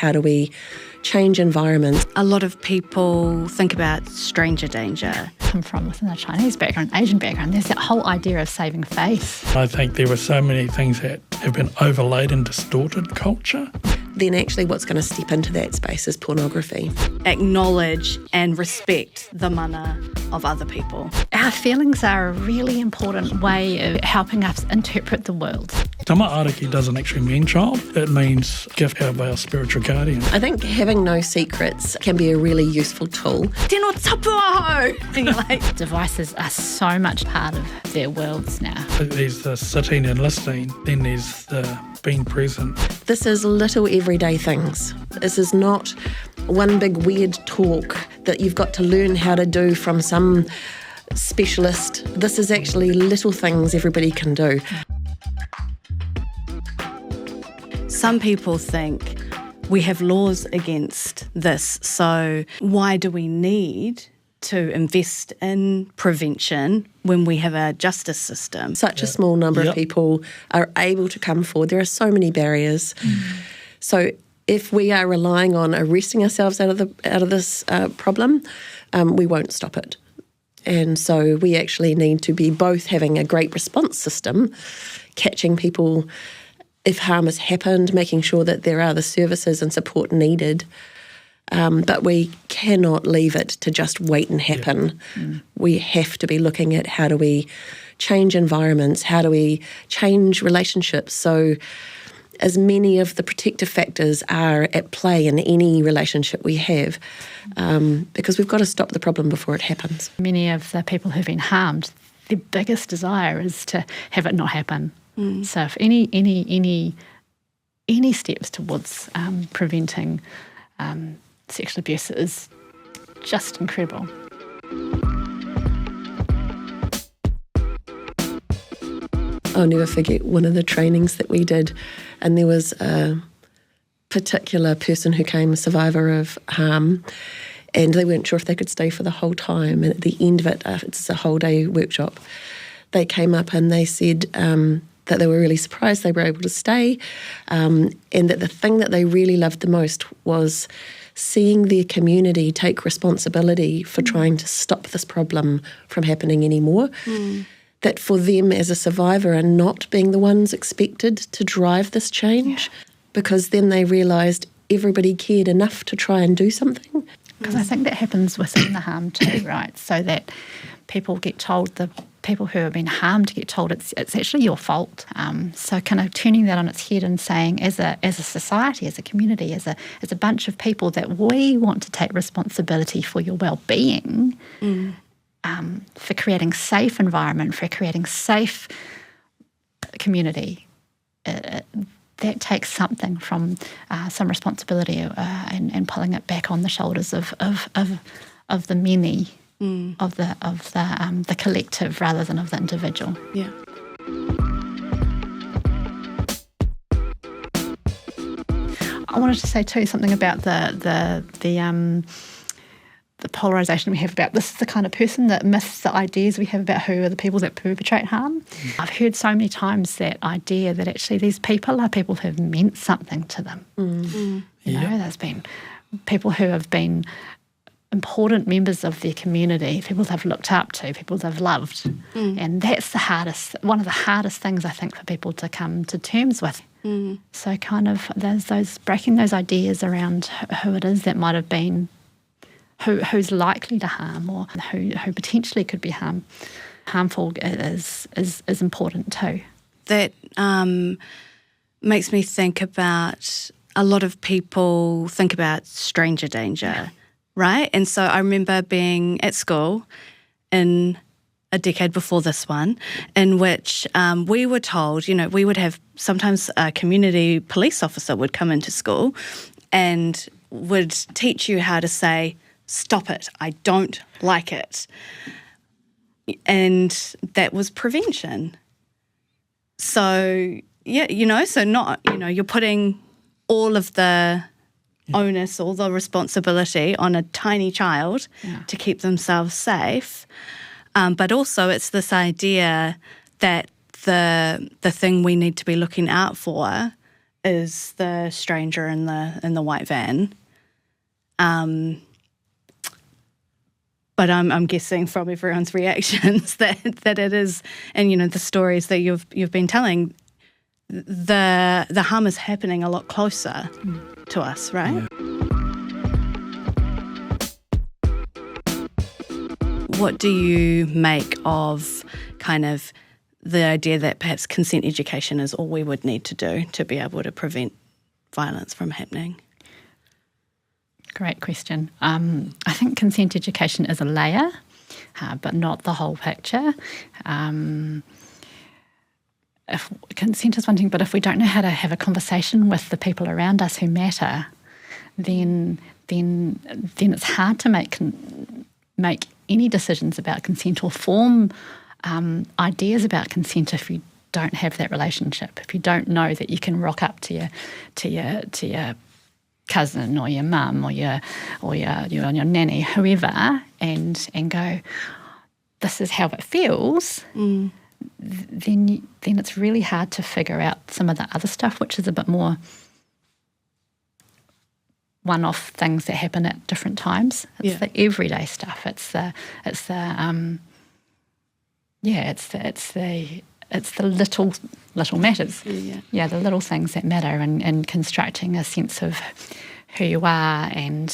how do we change environments. A lot of people think about stranger danger. I'm from within a Chinese background, Asian background. There's that whole idea of saving face. I think there were so many things that have been overlaid and distorted culture. Then actually what's going to step into that space is pornography. Acknowledge and respect the mana of other people. Our feelings are a really important way of helping us interpret the world. Tamariki doesn't actually mean child. It means gift of our spiritual guardian. I think having no secrets can be a really useful tool. Tēnō tapuaho! And you're like, Devices are so much part of their worlds now. There's the sitting and listening, then there's the being present. This is little everyday things. This is not one big weird talk that you've got to learn how to do from some specialist. This is actually little things everybody can do. some people think we have laws against this, so why do we need to invest in prevention when we have a justice system? Such a small number of people are able to come forward. There are so many barriers. So if we are relying on arresting ourselves out of this problem, we won't stop it. And so we actually need to be both having a great response system, catching people if harm has happened, making sure that there are the services and support needed. But we cannot leave it to just wait and happen. We have to be looking at how do we change environments, how do we change relationships so as many of the protective factors are at play in any relationship we have, because we've got to stop the problem before it happens. Many of the people who've been harmed, their biggest desire is to have it not happen. So if any steps towards preventing sexual abuse is just incredible. I'll never forget one of the trainings that we did, and there was a particular person who came a survivor of harm, and they weren't sure if they could stay for the whole time. And at the end of it, it's a whole day workshop, they came up and they said that they were really surprised they were able to stay, and that the thing that they really loved the most was seeing their community take responsibility for trying to stop this problem from happening anymore. That for them as a survivor are not being the ones expected to drive this change, because then they realised everybody cared enough to try and do something. Because I think that happens within the harm too, right? So that people get told, the people who have been harmed get told it's actually your fault. So kind of turning that on its head and saying as a society, as a community, as a bunch of people that we want to take responsibility for your well-being, for creating safe environment, for creating safe community. That takes something from some responsibility and pulling it back on the shoulders of the many, of the collective rather than of the individual. Yeah. I wanted to say too something about the polarisation we have about this is the kind of person that myths the ideas we have about who are the people that perpetrate harm. I've heard so many times that idea that actually these people are people who have meant something to them. You know, there's been people who have been important members of their community, people they've looked up to, people they've loved. And that's one of the hardest things I think for people to come to terms with. So kind of there's those breaking those ideas around who it is that might have been who's likely to harm or who potentially could be harmful is important too. That makes me think about a lot of people think about stranger danger, right? And so I remember being at school in a decade before this one, in which we were told, we would have sometimes a community police officer would come into school and would teach you how to say, "Stop it, I don't like it." And that was prevention. So, so not, you're putting all of the onus, all the responsibility on a tiny child to keep themselves safe. But also it's this idea that the thing we need to be looking out for is the stranger in the white van. But I'm guessing from everyone's reactions that it is, and the stories that you've been telling, the harm is happening a lot closer to us, right? Yeah. What do you make of kind of the idea that perhaps consent education is all we would need to do to be able to prevent violence from happening? Great question. I think consent education is a layer, but not the whole picture. If consent is one thing, but if we don't know how to have a conversation with the people around us who matter, then it's hard to make any decisions about consent or form ideas about consent if you don't have that relationship. If you don't know that you can rock up to your cousin or your mum or your nanny, whoever, and go, this is how it feels. Then it's really hard to figure out some of the other stuff, which is a bit more one-off things that happen at different times. It's the everyday stuff. It's the little matters. Yeah, the little things that matter, and constructing a sense of who you are and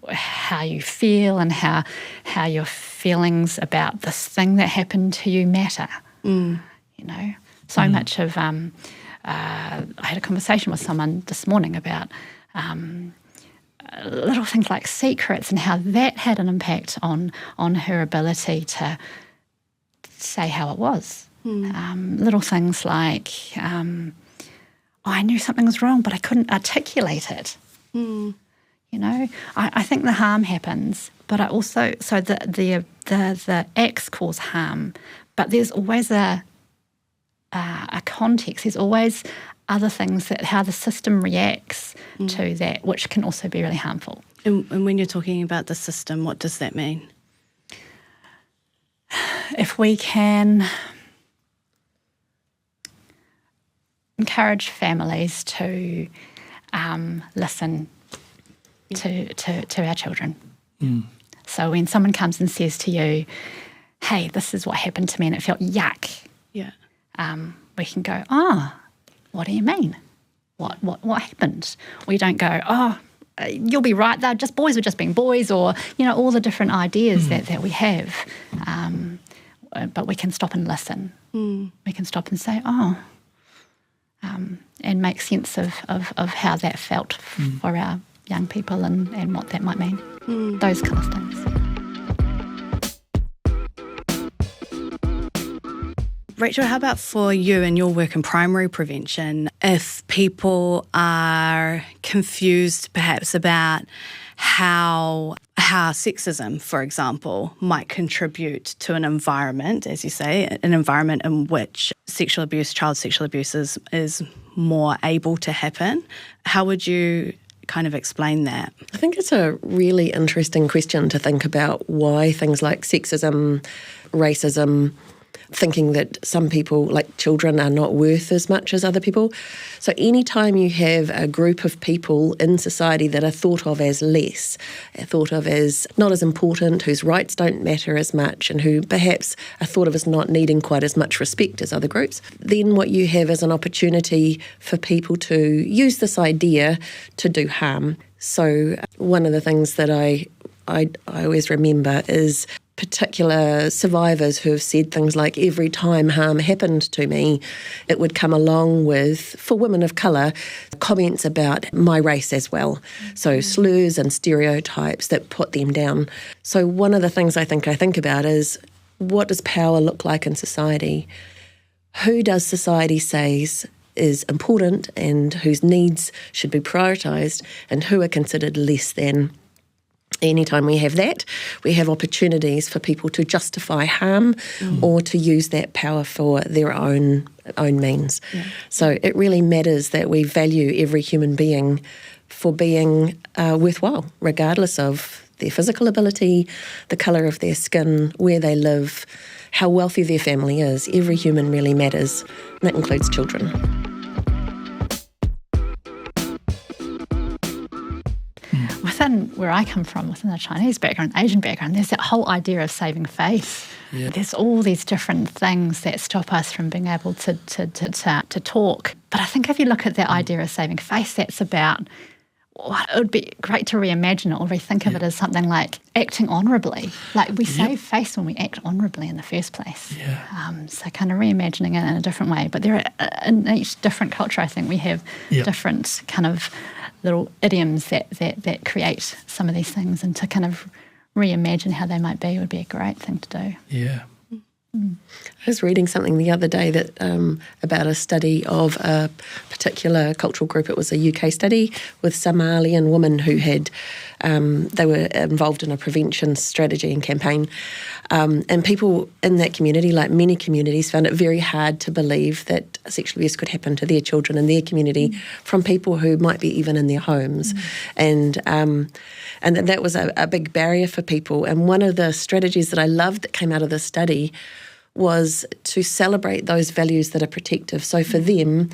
how you feel and how your feelings about this thing that happened to you matter. So much of I had a conversation with someone this morning about little things like secrets and how that had an impact on her ability to say how it was. Little things like, I knew something was wrong, but I couldn't articulate it. I think the harm happens, but I also, so the acts cause harm, but there's always a context. There's always other things that how the system reacts to that, which can also be really harmful. And when you're talking about the system, what does that mean? If we can encourage families to listen to our children. So when someone comes and says to you, hey, this is what happened to me and it felt yuck, we can go, what do you mean? What happened? We don't go, you'll be right, boys were just being boys, or all the different ideas that we have. But we can stop and listen. We can stop and say, and make sense of how that felt for our young people and what that might mean. Those kind of things. Rachel, how about for you and your work in primary prevention, if people are confused perhaps about how sexism, for example, might contribute to an environment, as you say, an environment in which sexual abuse, child sexual abuse is more able to happen, how would you kind of explain that? I think it's a really interesting question to think about why things like sexism, racism, thinking that some people, like children, are not worth as much as other people. So anytime you have a group of people in society that are thought of as less, thought of as not as important, whose rights don't matter as much, and who perhaps are thought of as not needing quite as much respect as other groups, then what you have is an opportunity for people to use this idea to do harm. So one of the things that I always remember is particular survivors who have said things like, every time harm happened to me, it would come along with, for women of colour, comments about my race as well. So slurs and stereotypes that put them down. So one of the things I think about is, what does power look like in society? Who does society say is important and whose needs should be prioritised, and who are considered less than? Anytime we have that, we have opportunities for people to justify harm or to use that power for their own means. Yeah. So it really matters that we value every human being for being worthwhile, regardless of their physical ability, the colour of their skin, where they live, how wealthy their family is. Every human really matters, and that includes children. within where I come from, within the Chinese background, Asian background, there's that whole idea of saving face. Yeah. There's all these different things that stop us from being able to talk. But I think if you look at that idea of saving face, that's about, it would be great to reimagine it or rethink of it as something like acting honourably. Like we save face when we act honourably in the first place. Yeah. So kind of reimagining it in a different way. But there are, in each different culture, I think we have different kind of little idioms that create some of these things, and to kind of reimagine how they might be would be a great thing to do. Yeah. I was reading something the other day that about a study of a particular cultural group. It was a UK study with Somalian women who had, they were involved in a prevention strategy and campaign. And people in that community, like many communities, found it very hard to believe that sexual abuse could happen to their children in their community from people who might be even in their homes. And that was a big barrier for people. And one of the strategies that I loved that came out of this study was to celebrate those values that are protective. So for them,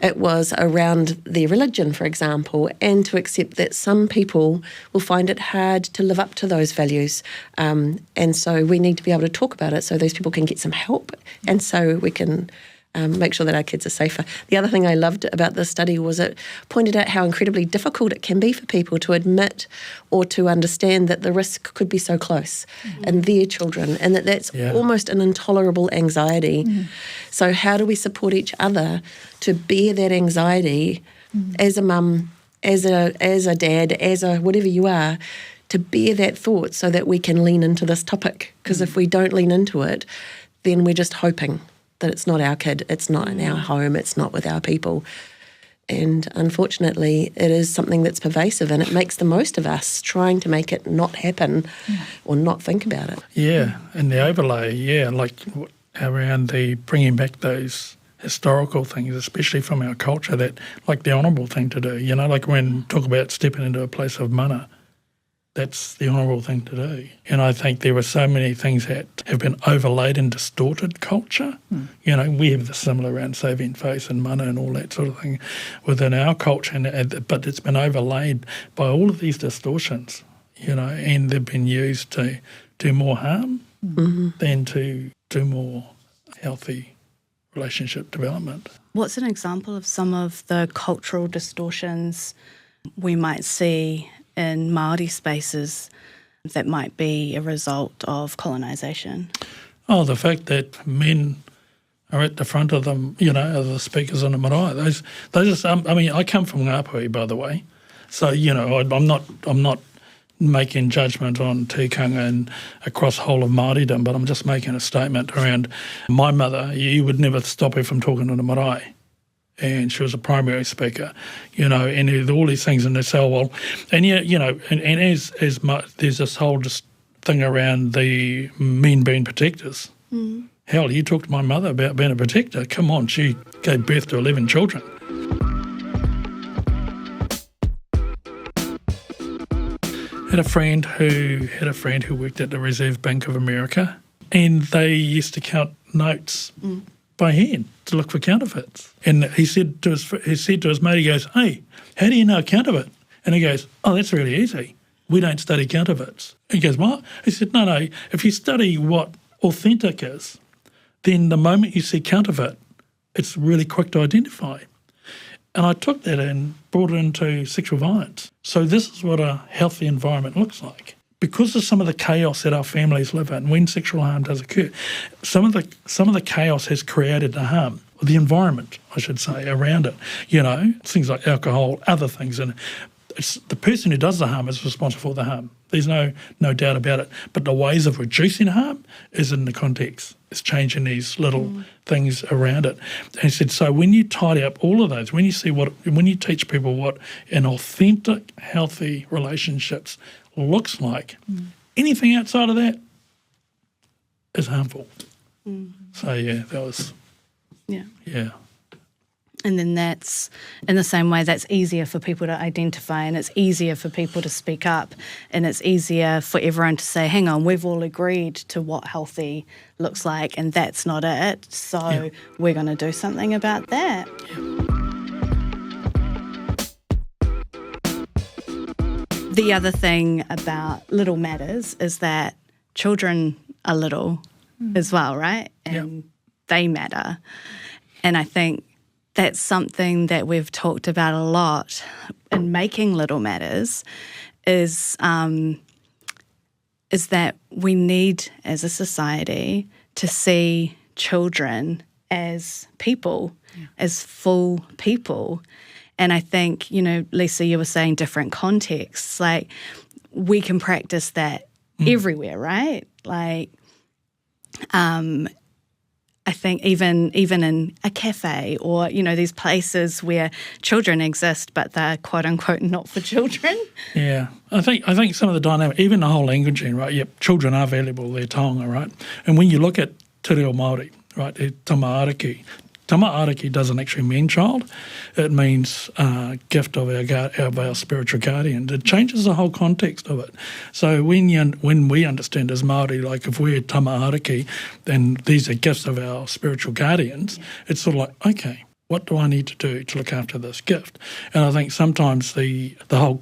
it was around their religion, for example, and to accept that some people will find it hard to live up to those values. And so we need to be able to talk about it so those people can get some help, and so we can make sure that our kids are safer. The other thing I loved about this study was it pointed out how incredibly difficult it can be for people to admit or to understand that the risk could be so close in their children, and that's almost an intolerable anxiety. So how do we support each other to bear that anxiety as a mum, as a dad, as a whatever you are, to bear that thought so that we can lean into this topic? Because if we don't lean into it, then we're just hoping that it's not our kid, it's not in our home, it's not with our people. And unfortunately, it is something that's pervasive, and it makes the most of us trying to make it not happen or not think about it. Yeah, and the overlay, like around the bringing back those historical things, especially from our culture, that like the honourable thing to do, like when we talk about stepping into a place of mana, that's the honourable thing to do. And I think there are so many things that have been overlaid in distorted culture. We have the similar around saving face and mana and all that sort of thing within our culture, but it's been overlaid by all of these distortions, and they've been used to do more harm than to do more healthy relationship development. What's an example of some of the cultural distortions we might see in Māori spaces that might be a result of colonisation? Oh, the fact that men are at the front of them, are the speakers on the marae. Those are I come from Ngāpuhi, by the way, so I'm not making judgment on tikanga and across the whole of Māoridom, but I'm just making a statement around my mother. You would never stop her from talking on the marae. And she was a primary speaker, and there's all these things in the cell wall. And, and as there's this whole just thing around the men being protectors. Hell, you talk to my mother about being a protector. Come on, she gave birth to 11 children. Had a friend who worked at the Reserve Bank of America, and they used to count notes by hand to look for counterfeits. And he said to his mate, he goes, "Hey, how do you know a counterfeit?" And he goes, "Oh, that's really easy. We don't study counterfeits." He goes, "What?" He said, No, if you study what authentic is, then the moment you see counterfeit, it's really quick to identify. And I took that and brought it into sexual violence. So this is what a healthy environment looks like. Because of some of the chaos that our families live in, when sexual harm does occur, some of the chaos has created the harm, or the environment, I should say, around it. Things like alcohol, other things, and it's the person who does the harm is responsible for the harm. There's no doubt about it. But the ways of reducing harm is in the context. It's changing these little things around it. And he said, so when you tidy up all of those, when you teach people what an authentic, healthy relationships looks like, anything outside of that is harmful. So that was And then that's, in the same way, that's easier for people to identify, and it's easier for people to speak up, and it's easier for everyone to say, hang on, we've all agreed to what healthy looks like, and that's not it, so we're going to do something about that. The other thing about Little Matters is that children are little as well, right? And they matter. And I think that's something that we've talked about a lot in making Little Matters is that we need, as a society, to see children as people, as full people. And I think, you know, Lisa, you were saying different contexts. Like, we can practice that everywhere, right? Like, I think even in a cafe or, you know, these places where children exist, but they're quote unquote not for children. Yeah, I think some of the dynamic, even the whole languaging, right? Yep, children are valuable, they're taonga, right? And when you look at te reo Māori, right, tamariki. Tamariki doesn't actually mean child. It means gift of our spiritual guardian. It changes the whole context of it. So when we understand as Māori, like if we're tamariki, then these are gifts of our spiritual guardians, it's sort of like, okay, what do I need to do to look after this gift? And I think sometimes the whole,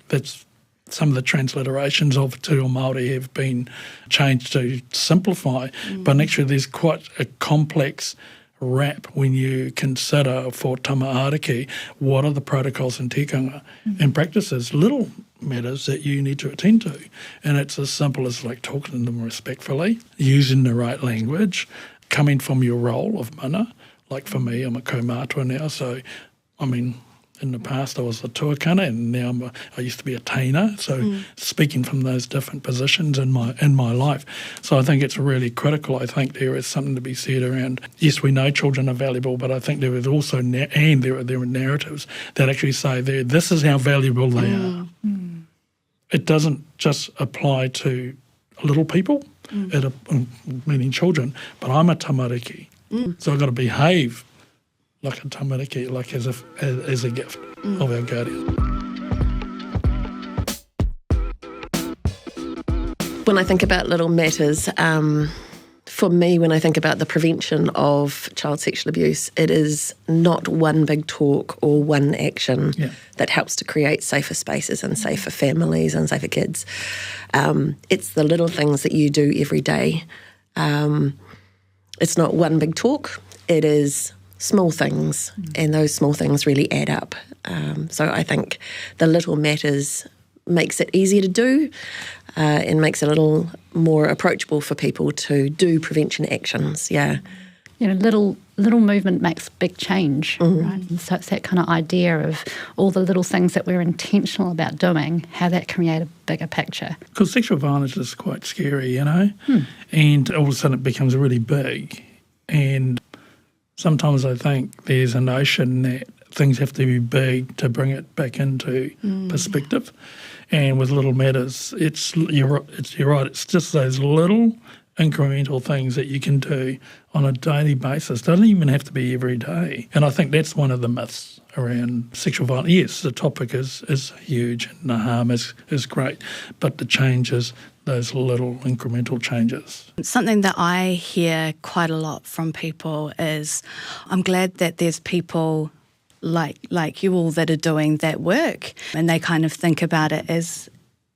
that's some of the transliterations of te reo Māori have been changed to simplify, but actually there's quite a complex wrap when you consider for tamariki what are the protocols and tikanga and practices, little matters that you need to attend to. And it's as simple as like talking to them respectfully, using the right language, coming from your role of mana. Like for me, I'm a kaumātua now, so I mean, in the past I was a tuakana and now I used to be a taina, so speaking from those different positions in my life. So I think it's really critical. I think there is something to be said around, yes, we know children are valuable, but I think there is also, there are narratives that actually say this is how valuable they are. It doesn't just apply to little people, meaning children, but I'm a tamariki, so I've got to behave like a tamariki, like as a gift of our guardian. When I think about Little Matters, for me, when I think about the prevention of child sexual abuse, it is not one big talk or one action that helps to create safer spaces and safer families and safer kids. It's the little things that you do every day. It's not one big talk, it is small things, and those small things really add up. So I think the Little Matters makes it easier to do and makes it a little more approachable for people to do prevention actions, You know, little movement makes big change, right? And so it's that kind of idea of all the little things that we're intentional about doing, how that can create a bigger picture. Because sexual violence is quite scary, you know, and all of a sudden it becomes really big. And sometimes I think there's a notion that things have to be big to bring it back into perspective. And with Little Matters, you're right. It's just those little incremental things that you can do on a daily basis. Doesn't even have to be every day. And I think that's one of the myths around sexual violence. Yes, the topic is huge and the harm is great, but the changes, those little incremental changes. Something that I hear quite a lot from people is, I'm glad that there's people like you all that are doing that work, and they kind of think about it as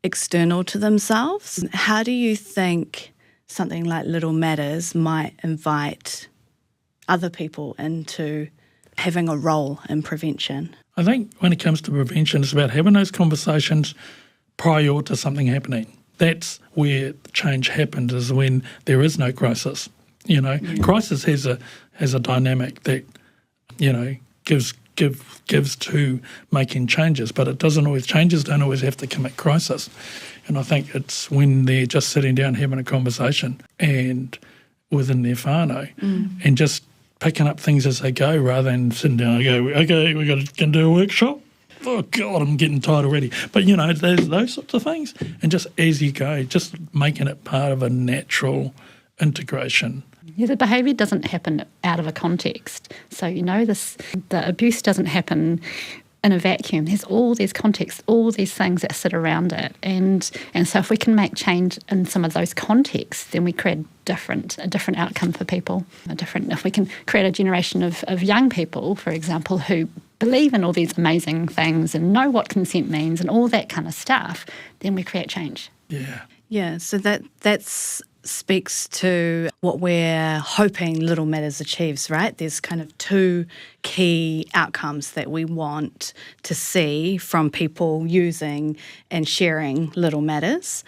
external to themselves. How do you think something like Little Matters might invite other people into having a role in prevention? I think when it comes to prevention, it's about having those conversations prior to something happening. That's where change happens, is when there is no crisis. You know, crisis has a dynamic that, you know, gives to making changes, but it doesn't always. Changes don't always have to come at crisis. And I think it's when they're just sitting down having a conversation and within their whānau and just picking up things as they go, rather than sitting down and go, okay, we're going to do a workshop. Oh, God, I'm getting tired already. But, you know, there's those sorts of things. And just as you go, just making it part of a natural integration. Yeah, the behaviour doesn't happen out of a context. So, you know, the abuse doesn't happen in a vacuum. There's all these contexts, all these things that sit around it. And so if we can make change in some of those contexts, then we create a different outcome for people. If we can create a generation of young people, for example, who believe in all these amazing things and know what consent means and all that kind of stuff, then we create change. Yeah. Yeah, so that speaks to what we're hoping Little Matters achieves, right? There's kind of two key outcomes that we want to see from people using and sharing Little Matters.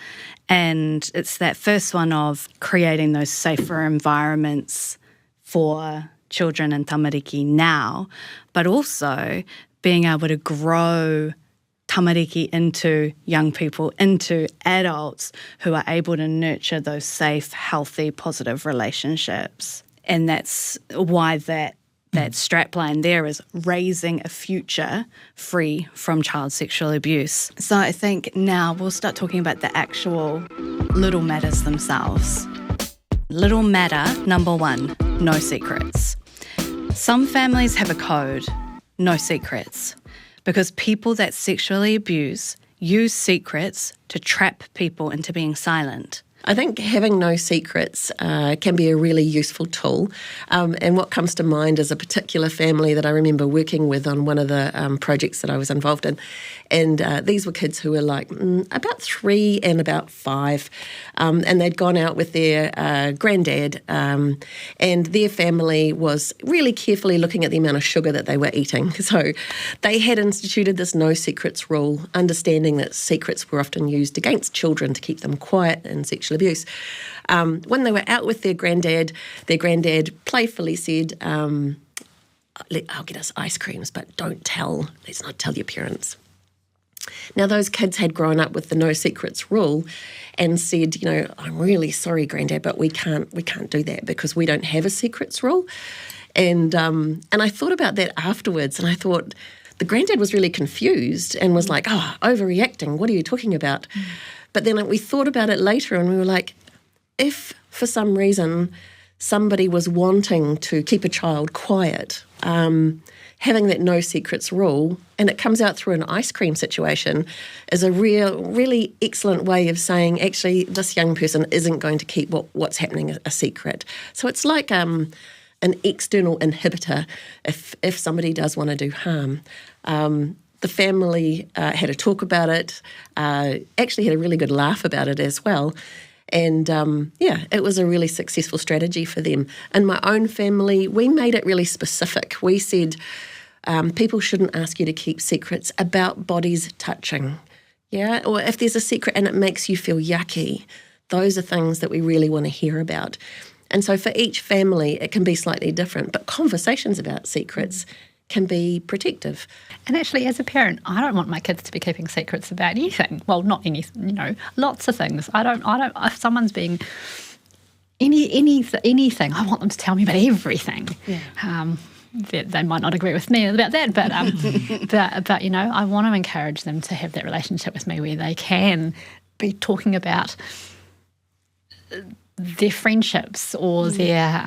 And it's that first one of creating those safer environments for children and tamariki now, but also being able to grow tamariki into young people, into adults who are able to nurture those safe, healthy, positive relationships. And that's why that strapline there is raising a future free from child sexual abuse. So I think now we'll start talking about the actual little matters themselves. Little matter number 1, no secrets. Some families have a code, no secrets, because people that sexually abuse use secrets to trap people into being silent. I think having no secrets can be a really useful tool. And what comes to mind is a particular family that I remember working with on one of the projects that I was involved in. And these were kids who were like about 3 and about 5. And they'd gone out with their granddad. And their family was really carefully looking at the amount of sugar that they were eating. So they had instituted this no secrets rule, understanding that secrets were often used against children to keep them quiet and sexual abuse. When they were out with their granddad playfully said, I'll get us ice creams, but let's not tell your parents. Now, those kids had grown up with the no secrets rule and said, I'm really sorry, Granddad, but we can't do that because we don't have a secrets rule. And I thought about that afterwards, and I thought the Granddad was really confused and was like, overreacting, what are you talking about? But then we thought about it later and we were like, if for some reason somebody was wanting to keep a child quiet, having that no secrets rule, and it comes out through an ice cream situation, is a really excellent way of saying, actually, this young person isn't going to keep what's happening a secret. So it's like an external inhibitor if somebody does want to do harm. The family had a talk about it, actually had a really good laugh about it as well. And, it was a really successful strategy for them. In my own family, we made it really specific. We said people shouldn't ask you to keep secrets about bodies touching, or if there's a secret and it makes you feel yucky, those are things that we really want to hear about. And so for each family, it can be slightly different, but conversations about secrets can be protective. And actually, as a parent, I don't want my kids to be keeping secrets about anything. Well, not anything, lots of things. I don't. If someone's being anything, I want them to tell me about everything. Yeah. They might not agree with me about that, but I want to encourage them to have that relationship with me where they can be talking about their friendships or their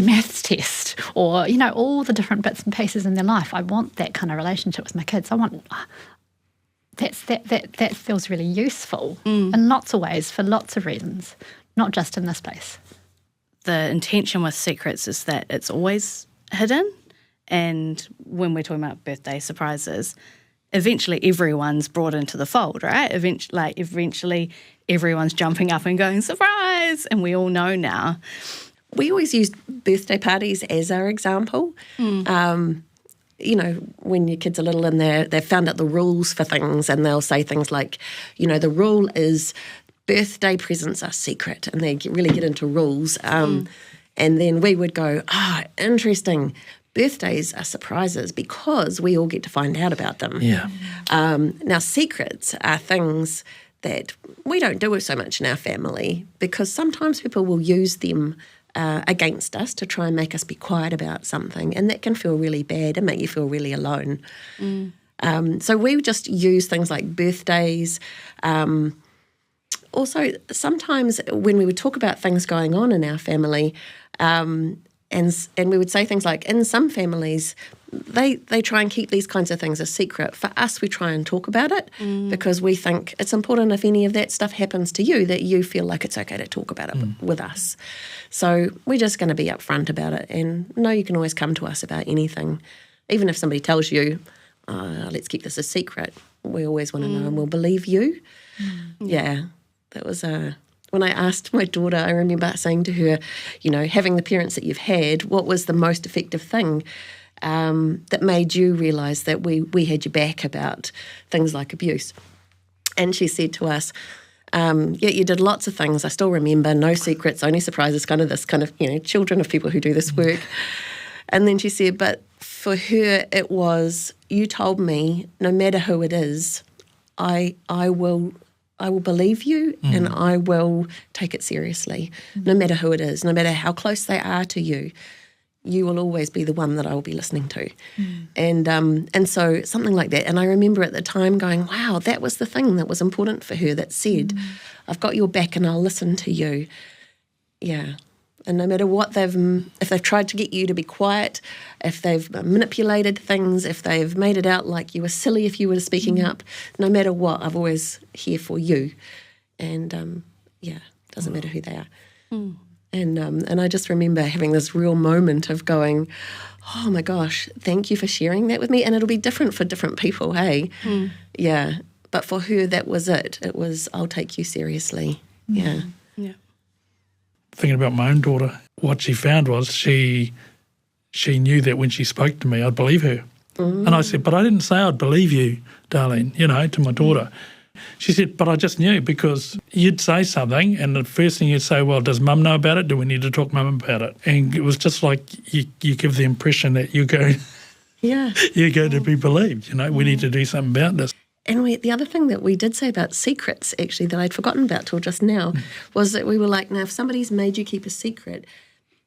maths test or, all the different bits and pieces in their life. I want that kind of relationship with my kids. I want that feels really useful in lots of ways for lots of reasons, not just in this space. The intention with secrets is that it's always hidden, and when we're talking about birthday surprises, eventually everyone's brought into the fold, right? Eventually everyone's jumping up and going, surprise! And we all know now. We always use birthday parties as our example. When your kids are little and they've found out the rules for things, and they'll say things like, the rule is birthday presents are secret, and they really get into rules. And then we would go, interesting, birthdays are surprises because we all get to find out about them. Yeah. Now, secrets are things that we don't do so much in our family because sometimes people will use them against us to try and make us be quiet about something, and that can feel really bad and make you feel really alone. So we just use things like birthdays. Also, sometimes when we would talk about things going on in our family, and we would say things like, in some families, they try and keep these kinds of things a secret. For us, we try and talk about it because we think it's important if any of that stuff happens to you that you feel like it's okay to talk about it with us. So we're just going to be upfront about it, and no, you can always come to us about anything even if somebody tells you, let's keep this a secret, we always want to know and we'll believe you. Yeah, that was when I asked my daughter, I remember saying to her, having the parents that you've had, what was the most effective thing that made you realise that we had your back about things like abuse? And she said to us, you did lots of things. I still remember, no secrets, only surprises, kind of this kind of, children of people who do this work. And then she said, but for her it was, you told me no matter who it is, I will believe you and I will take it seriously, no matter who it is, no matter how close they are to you. You will always be the one that I will be listening to. And so something like that. And I remember at the time going, wow, that was the thing that was important for her, that said, I've got your back and I'll listen to you. Yeah. And no matter what if they've tried to get you to be quiet, if they've manipulated things, if they've made it out like you were silly if you were speaking up, no matter what, I'm always here for you. And doesn't matter who they are. And I just remember having this real moment of going, oh my gosh, thank you for sharing that with me. And it'll be different for different people, hey? Yeah. But for her, that was it. It was, I'll take you seriously. Yeah. Yeah. Thinking about my own daughter, what she found was she knew that when she spoke to me, I'd believe her. And I said, but I didn't say I'd believe you, Darlene, to my daughter. She said, but I just knew, because you'd say something and the first thing you'd say, well, does Mum know about it? Do we need to talk to Mum about it? And it was just like you give the impression that you're going to be believed. We need to do something about this. And the other thing that we did say about secrets, actually, that I'd forgotten about till just now, was that we were like, now, if somebody's made you keep a secret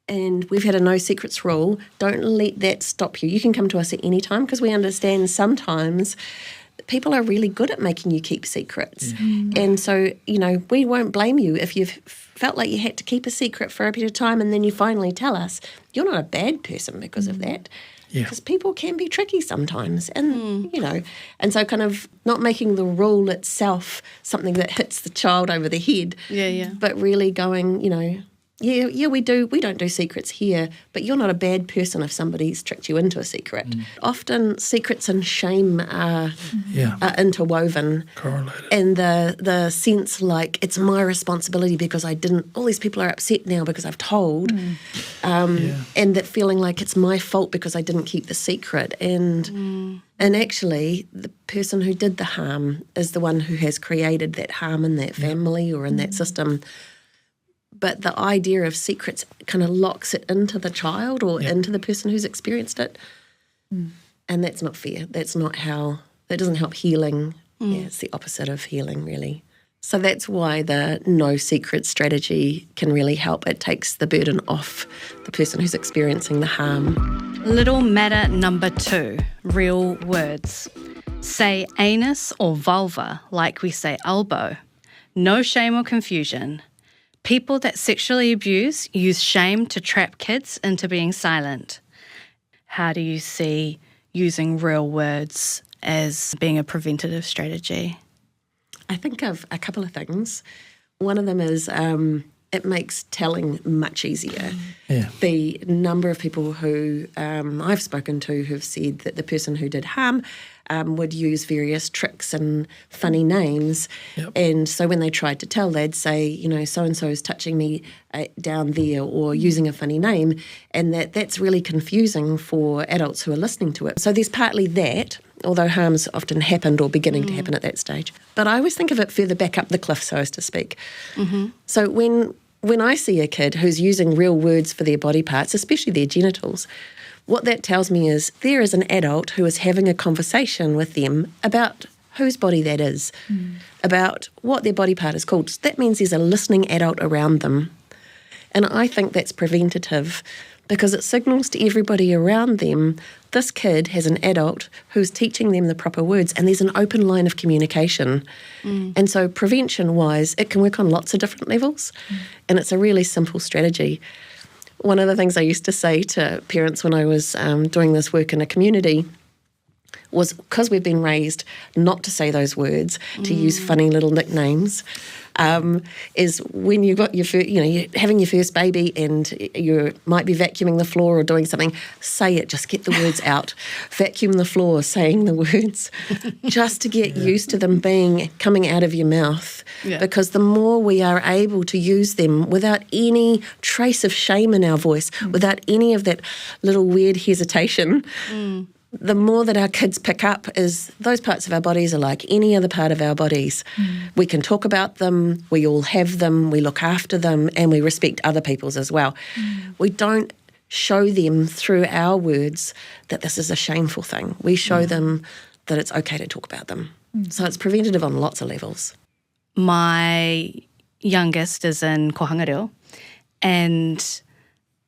and we've had a no secrets rule, don't let that stop you. You can come to us at any time, because we understand sometimes people are really good at making you keep secrets. And so, we won't blame you if you've felt like you had to keep a secret for a period of time and then you finally tell us. You're not a bad person because of that. Because people can be tricky sometimes. And, and so kind of not making the rule itself something that hits the child over the head. But really going, we don't do secrets here, but you're not a bad person if somebody's tricked you into a secret. Often secrets and shame are interwoven. Correlated. And the sense like it's my responsibility because I didn't, all these people are upset now because I've told, and that feeling like it's my fault because I didn't keep the secret. And actually the person who did the harm is the one who has created that harm in that family or in that system. But the idea of secrets kind of locks it into the child or into the person who's experienced it. And that's not fair. That doesn't help healing. It's the opposite of healing, really. So that's why the no secret strategy can really help. It takes the burden off the person who's experiencing the harm. Little matter number 2, real words. Say anus or vulva like we say elbow. No shame or confusion. People that sexually abuse use shame to trap kids into being silent. How do you see using real words as being a preventative strategy? I think of a couple of things. One of them is it makes telling much easier. The number of people who I've spoken to who've said that the person who did harm would use various tricks and funny names. And so when they tried to tell, they'd say, so-and-so is touching me down there or using a funny name. And that's really confusing for adults who are listening to it. So there's partly that, although harm's often happened or beginning to happen at that stage. But I always think of it further back up the cliff, so as to speak. So when I see a kid who's using real words for their body parts, especially their genitals, what that tells me is there is an adult who is having a conversation with them about whose body that is, about what their body part is called. So that means there's a listening adult around them. And I think that's preventative because it signals to everybody around them this kid has an adult who's teaching them the proper words and there's an open line of communication. And so prevention-wise, it can work on lots of different levels and it's a really simple strategy. One of the things I used to say to parents when I was doing this work in a community was because we've been raised not to say those words, to use funny little nicknames. Is when you've got your you're having your first baby and you might be vacuuming the floor or doing something, say it, just get the words out. Vacuum the floor, saying the words, just to get used to them coming out of your mouth. Yeah. Because the more we are able to use them without any trace of shame in our voice, without any of that little weird hesitation, the more that our kids pick up is those parts of our bodies are like any other part of our bodies. We can talk about them, we all have them, we look after them, and we respect other people's as well. We don't show them through our words that this is a shameful thing. We show them that it's okay to talk about them. So it's preventative on lots of levels. My youngest is in Kōrero, and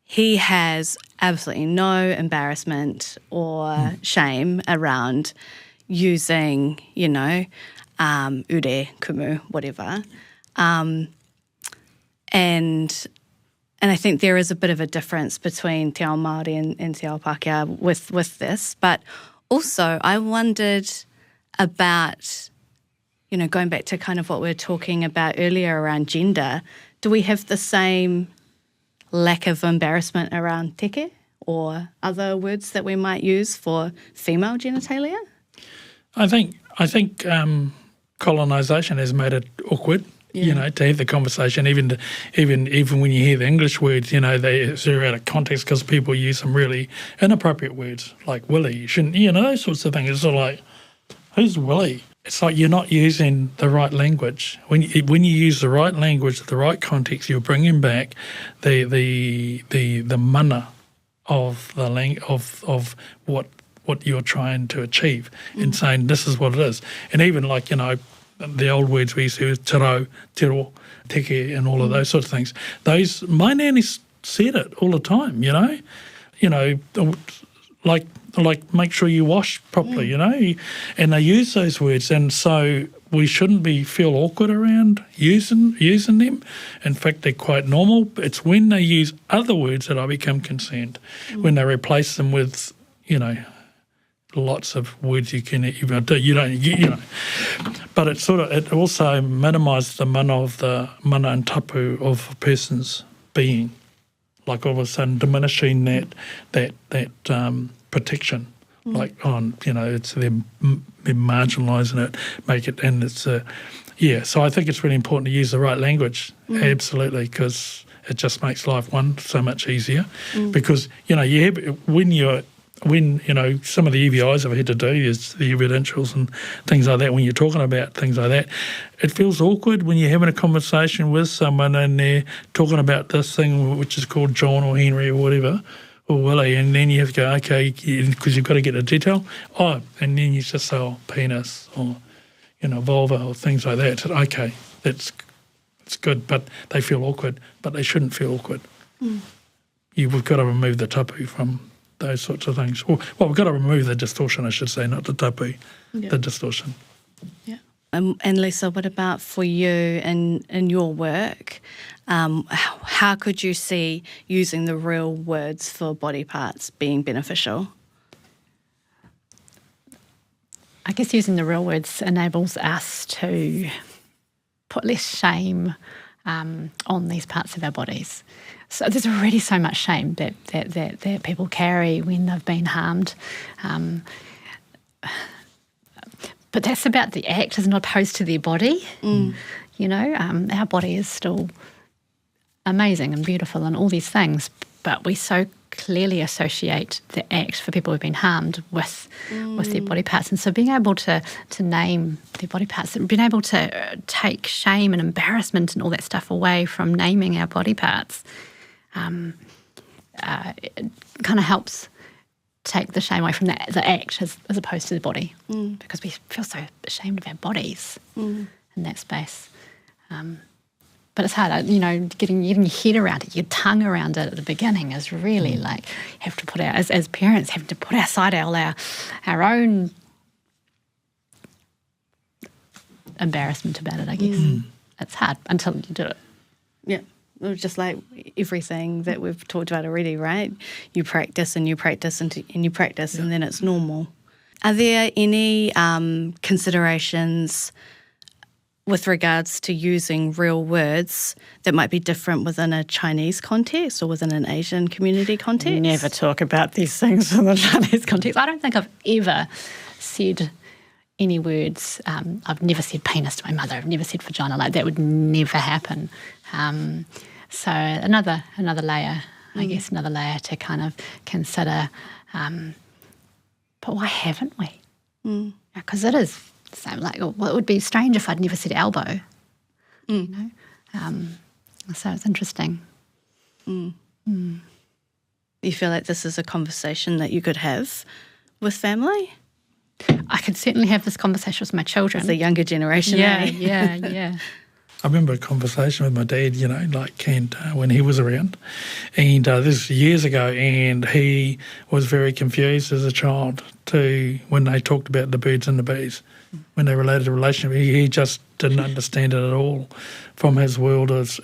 he has absolutely no embarrassment or shame around using, ure, kumu, whatever. And I think there is a bit of a difference between te ao Māori and te ao Pākehā with this. But also I wondered about, going back to kind of what we were talking about earlier around gender, do we have the same lack of embarrassment around teke or other words that we might use for female genitalia? I think colonisation has made it awkward, to have the conversation, even when you hear the English words, they're out of context because people use some really inappropriate words like willy. You shouldn't, those sorts of things. It's sort of like, who's willy? It's like you're not using the right language. When you use the right language, the right context, you're bringing back the mana of the of what you're trying to achieve, and saying this is what it is. And even like the old words we used to use, tiro, teke, and all of those sorts of things. Those my nanny said it all the time. Like make sure you wash properly, and they use those words, and so we shouldn't feel awkward around using them. In fact, they're quite normal. It's when they use other words that I become concerned, when they replace them with, lots of words you don't. But it also minimises the mana and tapu of a person's being, like all of a sudden diminishing that protection, like it's them marginalising it, make it, and it's so I think it's really important to use the right language, absolutely, because it just makes life so much easier. Because when some of the EVIs I've had to do is the evidentials and things like that, when you're talking about things like that, it feels awkward when you're having a conversation with someone and they're talking about this thing which is called John or Henry or whatever, or Willie, and then you have to go, okay, because you've got to get the detail. And then you just say, penis or, vulva or things like that. Okay, it's good, but they feel awkward, but they shouldn't feel awkward. We've got to remove the tapu from those sorts of things. Well, we've got to remove the distortion, I should say, not the tapu, the distortion. Yeah. And Lisa, what about for you in your work? How could you see using the real words for body parts being beneficial? I guess using the real words enables us to put less shame on these parts of our bodies. So there's already so much shame that people carry when they've been harmed. But that's about the act as not opposed to their body. Our body is still amazing and beautiful and all these things, but we so clearly associate the act for people who've been harmed with their body parts. And so being able to name their body parts, being able to take shame and embarrassment and all that stuff away from naming our body parts, it kind of helps take the shame away from the act as opposed to the body, because we feel so ashamed of our bodies in that space. But it's hard, getting your head around it, your tongue around it at the beginning is really like, have to put as parents, have to put aside our own embarrassment about it, I guess. It's hard until you do it. Yeah. It was just like everything that we've talked about already, right? You practice and you practice and you practice, and then it's normal. Are there any considerations with regards to using real words that might be different within a Chinese context or within an Asian community context? Never talk about these things in the Chinese context. I don't think I've ever said any words. I've never said penis to my mother. I've never said vagina. Like, that would never happen. So another layer, I guess, another layer to kind of consider. But why haven't we? Because it is the same. Like, well, it would be strange if I'd never said elbow. You know? So it's interesting. You feel like this is a conversation that you could have with family? I could certainly have this conversation with my children. The younger generation. Yeah. I remember a conversation with my dad, when he was around, and this was years ago, and he was very confused as a child when they talked about the birds and the bees, when they related a relationship. He just didn't understand it at all from his world of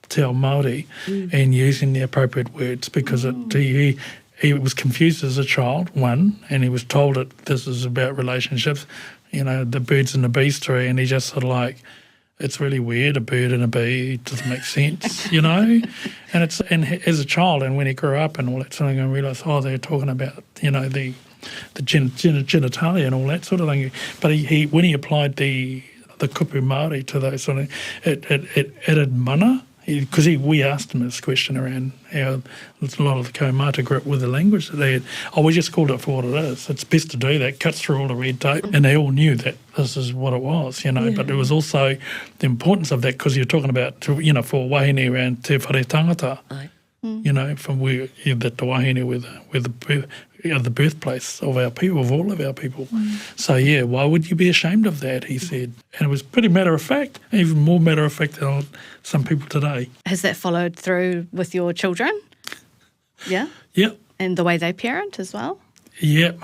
te ao Māori and using the appropriate words, because he was confused as a child, one, and he was told that this is about relationships, the birds and the bees story, and he just sort of like, it's really weird, a bird and a bee, it doesn't make sense, and as a child, and when he grew up and all that sort of thing, I realised, they're talking about, the genitalia and all that sort of thing. But he when he applied the kupu Māori to those sort of, it added mana, because we asked him this question around how a lot of the kaumata grew up with the language that they had. We just called it for what it is. It's best to do that, cuts through all the red tape, and they all knew that this is what it was, But there was also the importance of that, because you're talking about, for wahine around te whare tangata, from where the wahine where the birthplace of our people, of all of our people. So, why would you be ashamed of that, he said. And it was pretty matter-of-fact, even more matter-of-fact than some people today. Has that followed through with your children? Yeah? Yep. And the way they parent as well? Yep.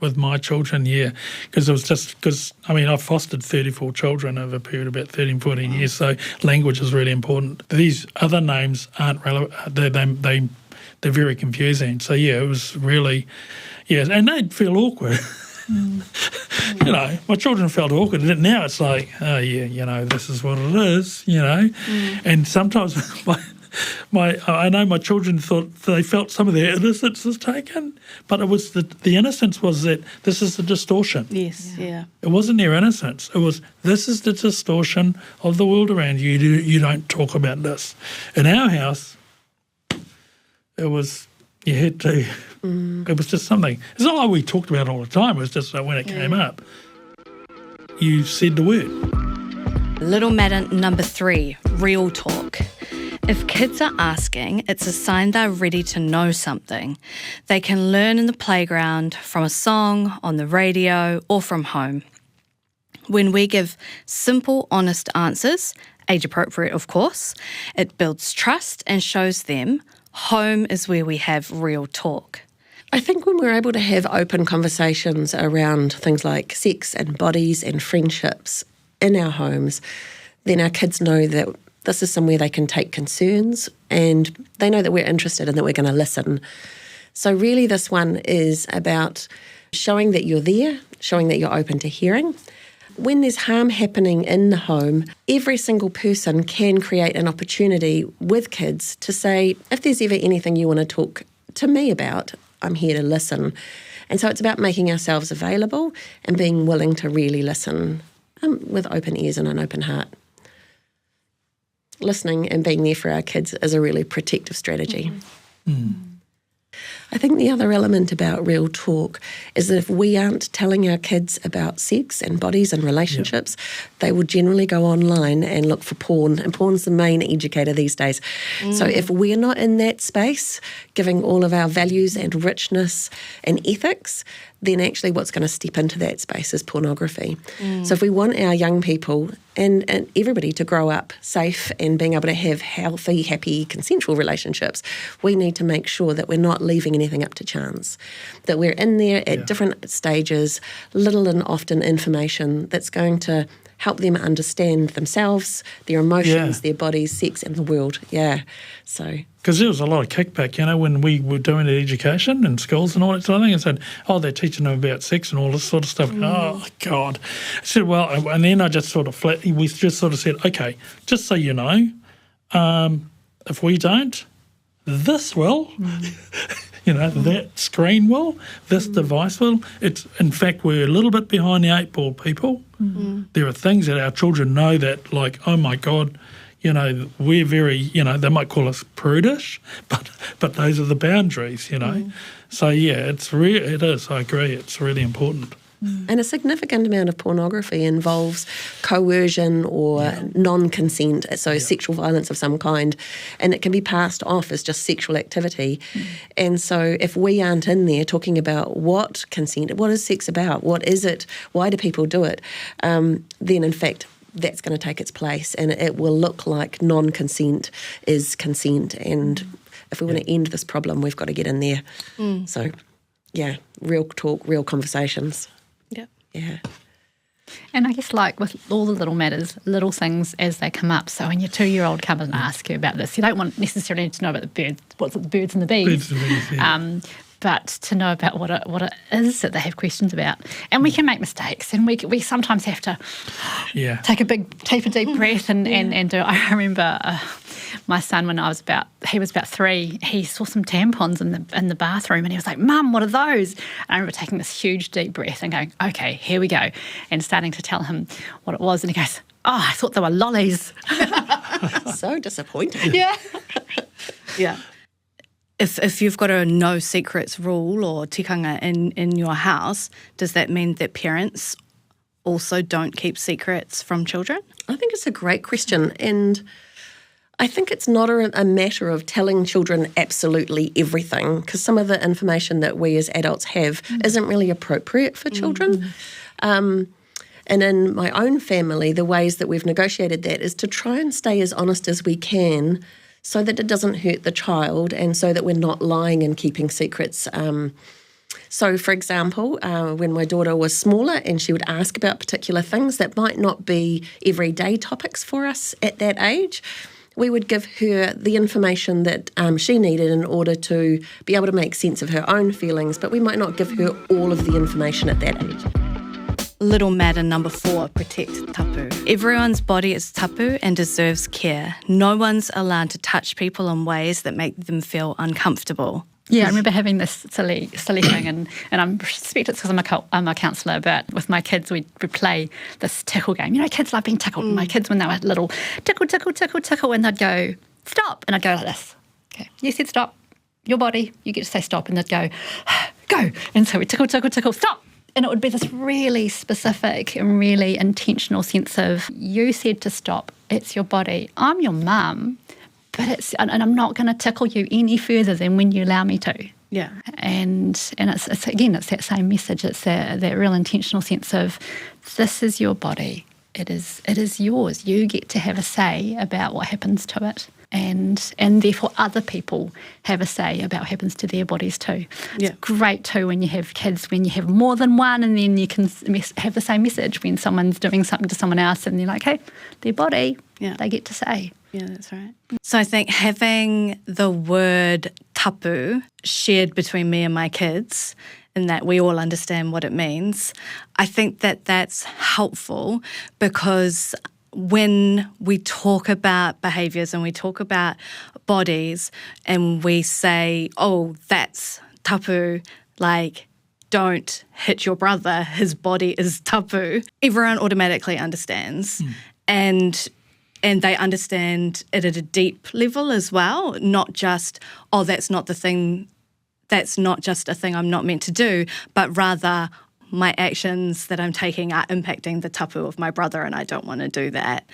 With my children, because it was because I've fostered 34 children over a period of about 13, 14 years, so language is really important. These other names aren't relevant. They're very confusing. So, it was really, and they'd feel awkward. My children felt awkward. And now it's like, this is what it is, And sometimes I know my children thought they felt some of their innocence was taken, but it was the innocence was that this is the distortion. Yes, yeah. It wasn't their innocence. It was, this is the distortion of the world around you. You don't talk about this. In our house, it was, you had to, it was just something. It's not like we talked about it all the time. It was just when it came up, you said the word. Little matter number 3, real talk. If kids are asking, it's a sign they're ready to know something. They can learn in the playground, from a song, on the radio, or from home. When we give simple, honest answers, age appropriate of course, it builds trust and shows them home is where we have real talk. I think when we're able to have open conversations around things like sex and bodies and friendships in our homes, then our kids know that this is somewhere they can take concerns, and they know that we're interested and that we're going to listen. So really this one is about showing that you're there, showing that you're open to hearing. When there's harm happening in the home, every single person can create an opportunity with kids to say, if there's ever anything you want to talk to me about, I'm here to listen. And so it's about making ourselves available and being willing to really listen with open ears and an open heart. Listening and being there for our kids is a really protective strategy. I think the other element about real talk is that if we aren't telling our kids about sex and bodies and relationships, they will generally go online and look for porn, and porn's the main educator these days. So if we're not in that space, giving all of our values and richness and ethics, then actually what's going to step into that space is pornography. So if we want our young people and everybody to grow up safe and being able to have healthy, happy, consensual relationships, we need to make sure that we're not leaving anything up to chance. That we're in there at different stages, little and often information that's going to help them understand themselves, their emotions, their bodies, sex, and the world. Yeah, so... Because there was a lot of kickback, when we were doing the education in schools and all that sort of thing, and said, they're teaching them about sex and all this sort of stuff. Oh, God. I said, well, and then I just sort of we just sort of said, okay, just so you know, if we don't, this will, that screen will, this device will. It's, in fact, we're a little bit behind the 8 ball, people. There are things that our children know that, like, oh, my God, we're very, they might call us prudish, but those are the boundaries, So, it is, I agree, it's really important. And a significant amount of pornography involves coercion or non-consent, so sexual violence of some kind, and it can be passed off as just sexual activity. And so if we aren't in there talking about what is sex about, what is it, why do people do it, then in fact that's going to take its place, and it will look like non-consent is consent. And if we want to end this problem, we've got to get in there. So, real talk, real conversations. Yeah. And I guess, like with all the little matters, little things as they come up. So when your 2-year-old comes and asks you about this, you don't want necessarily to know about the birds, what's it, the birds and the bees. But to know about what it is that they have questions about. And we can make mistakes, and we sometimes have to take a deep breath and do. I remember my son, when he was about 3, he saw some tampons in the bathroom, and he was like, "Mum, what are those?" And I remember taking this huge deep breath and going, "Okay, here we go," and starting to tell him what it was, and he goes, "Oh, I thought they were lollies." So disappointing. Yeah. If you've got a no secrets rule or tikanga in your house, does that mean that parents also don't keep secrets from children? I think it's a great question, and I think it's not a matter of telling children absolutely everything, because some of the information that we as adults have isn't really appropriate for children. And in my own family, the ways that we've negotiated that is to try and stay as honest as we can, so that it doesn't hurt the child, and so that we're not lying and keeping secrets. So, for example, when my daughter was smaller and she would ask about particular things that might not be everyday topics for us at that age, we would give her the information that she needed in order to be able to make sense of her own feelings, but we might not give her all of the information at that age. Little matter number 4, protect tapu. Everyone's body is tapu and deserves care. No one's allowed to touch people in ways that make them feel uncomfortable. Yeah, I remember having this silly thing, and I suspect it's because I'm a counsellor, but with my kids we'd play this tickle game. Kids love being tickled. My kids, when they were little, tickle, tickle, tickle, tickle, and they'd go, stop, and I'd go like this. Okay, you said stop. Your body, you get to say stop, and they'd go, go. And so we tickle, tickle, tickle, stop. And it would be this really specific and really intentional sense of, you said to stop, it's your body. I'm your mum, but and I'm not going to tickle you any further than when you allow me to. Yeah. And it's again, it's that same message. It's that real intentional sense of, this is your body. It is yours. You get to have a say about what happens to it. And therefore other people have a say about what happens to their bodies too. It's great too when you have kids, when you have more than one, and then you can have the same message when someone's doing something to someone else and they're like, hey, their body, they get to say. Yeah, that's right. So I think having the word tapu shared between me and my kids, and that we all understand what it means, I think that that's helpful, because when we talk about behaviours and we talk about bodies and we say, oh, that's tapu, like, don't hit your brother, his body is tapu, everyone automatically understands. And they understand it at a deep level as well, not just, oh, that's not just a thing I'm not meant to do, but rather my actions that I'm taking are impacting the tapu of my brother and I don't want to do that.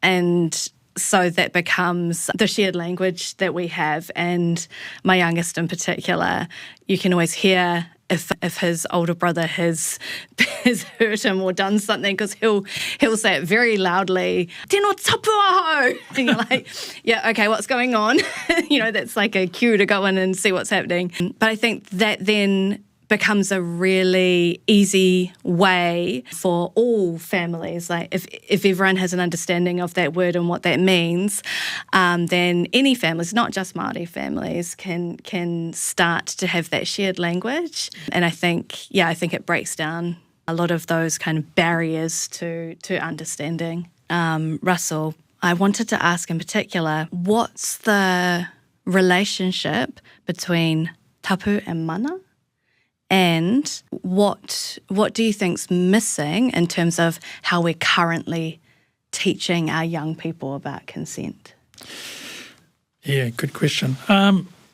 And so that becomes the shared language that we have. And my youngest in particular, you can always hear if his older brother has hurt him or done something, because he'll say it very loudly, "Tēnā tapu aho!" And you're like, yeah, okay, what's going on? That's like a cue to go in and see what's happening. But I think that then becomes a really easy way for all families. Like if everyone has an understanding of that word and what that means, then any families, not just Māori families, can start to have that shared language. And I think it breaks down a lot of those kind of barriers to understanding. Russell, I wanted to ask in particular, what's the relationship between tapu and mana? And what do you think's missing in terms of how we're currently teaching our young people about consent? Yeah, good question.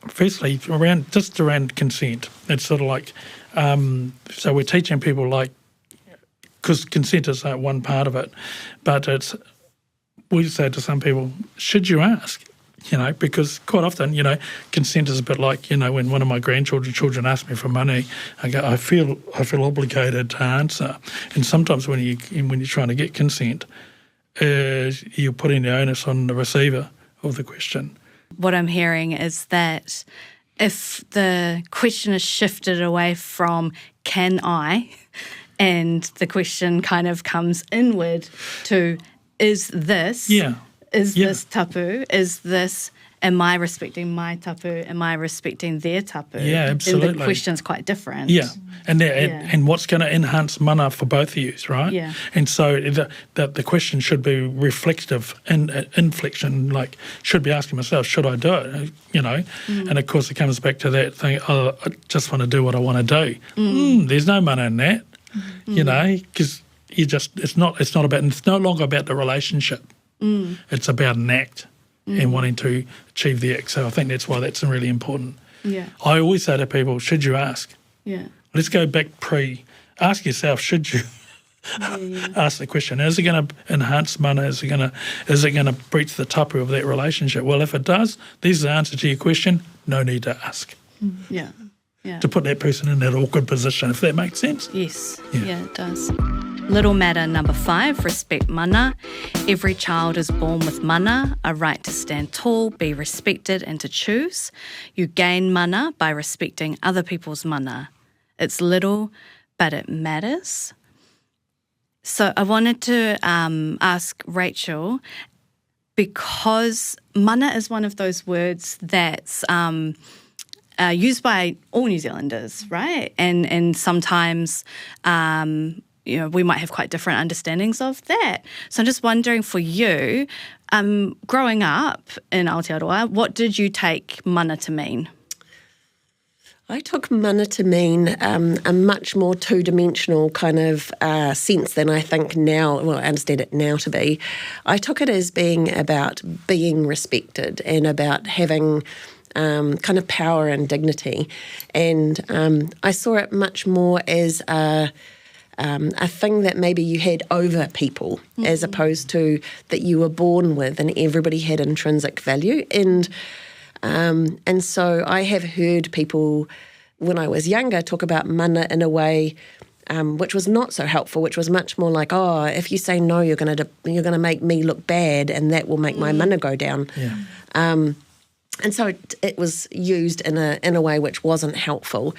Firstly, around consent, it's sort of like, so we're teaching people because consent is one part of it, but we say to some people, should you ask? Because quite often, consent is a bit like, when one of my children ask me for money, I feel obligated to answer. And sometimes when you're trying to get consent, you're putting the onus on the receiver of the question. What I'm hearing is that if the question is shifted away from can I, and the question kind of comes inward to is this? Yeah. Is this tapu? Is this, am I respecting my tapu? Am I respecting their tapu? Yeah, absolutely. Then the question's quite different. Yeah, and what's going to enhance mana for both of you, right? Yeah. And so the question should be reflective and inflection, like should be asking myself, should I do it? And of course it comes back to that thing, I just want to do what I want to do. There's no mana in that, because it's no longer about the relationship. It's about an act and wanting to achieve the act. So I think that's why that's really important. Yeah. I always say to people, should you ask? Yeah. Let's go back ask yourself, should you ask the question, is it going to enhance mana? Is it going to breach the tapu of that relationship? Well, if it does, this is the answer to your question, no need to ask. Yeah. Yeah. To put that person in that awkward position, if that makes sense. Yes. Yeah, it does. Little matter number 5, respect mana. Every child is born with mana, a right to stand tall, be respected and to choose. You gain mana by respecting other people's mana. It's little, but it matters. So I wanted to ask Rachel, because mana is one of those words that's used by all New Zealanders, right? And sometimes we might have quite different understandings of that. So I'm just wondering for you, growing up in Aotearoa, what did you take mana to mean? I took mana to mean a much more two-dimensional kind of sense than I think now, well, I understand it now to be. I took it as being about being respected and about having kind of power and dignity. And I saw it much more as a thing that maybe you had over people as opposed to that you were born with and everybody had intrinsic value. And so I have heard people when I was younger talk about mana in a way which was not so helpful, which was much more like, oh, if you say no, you're going to make me look bad and that will make my mana go down. Yeah. And so it was used in a way which wasn't helpful.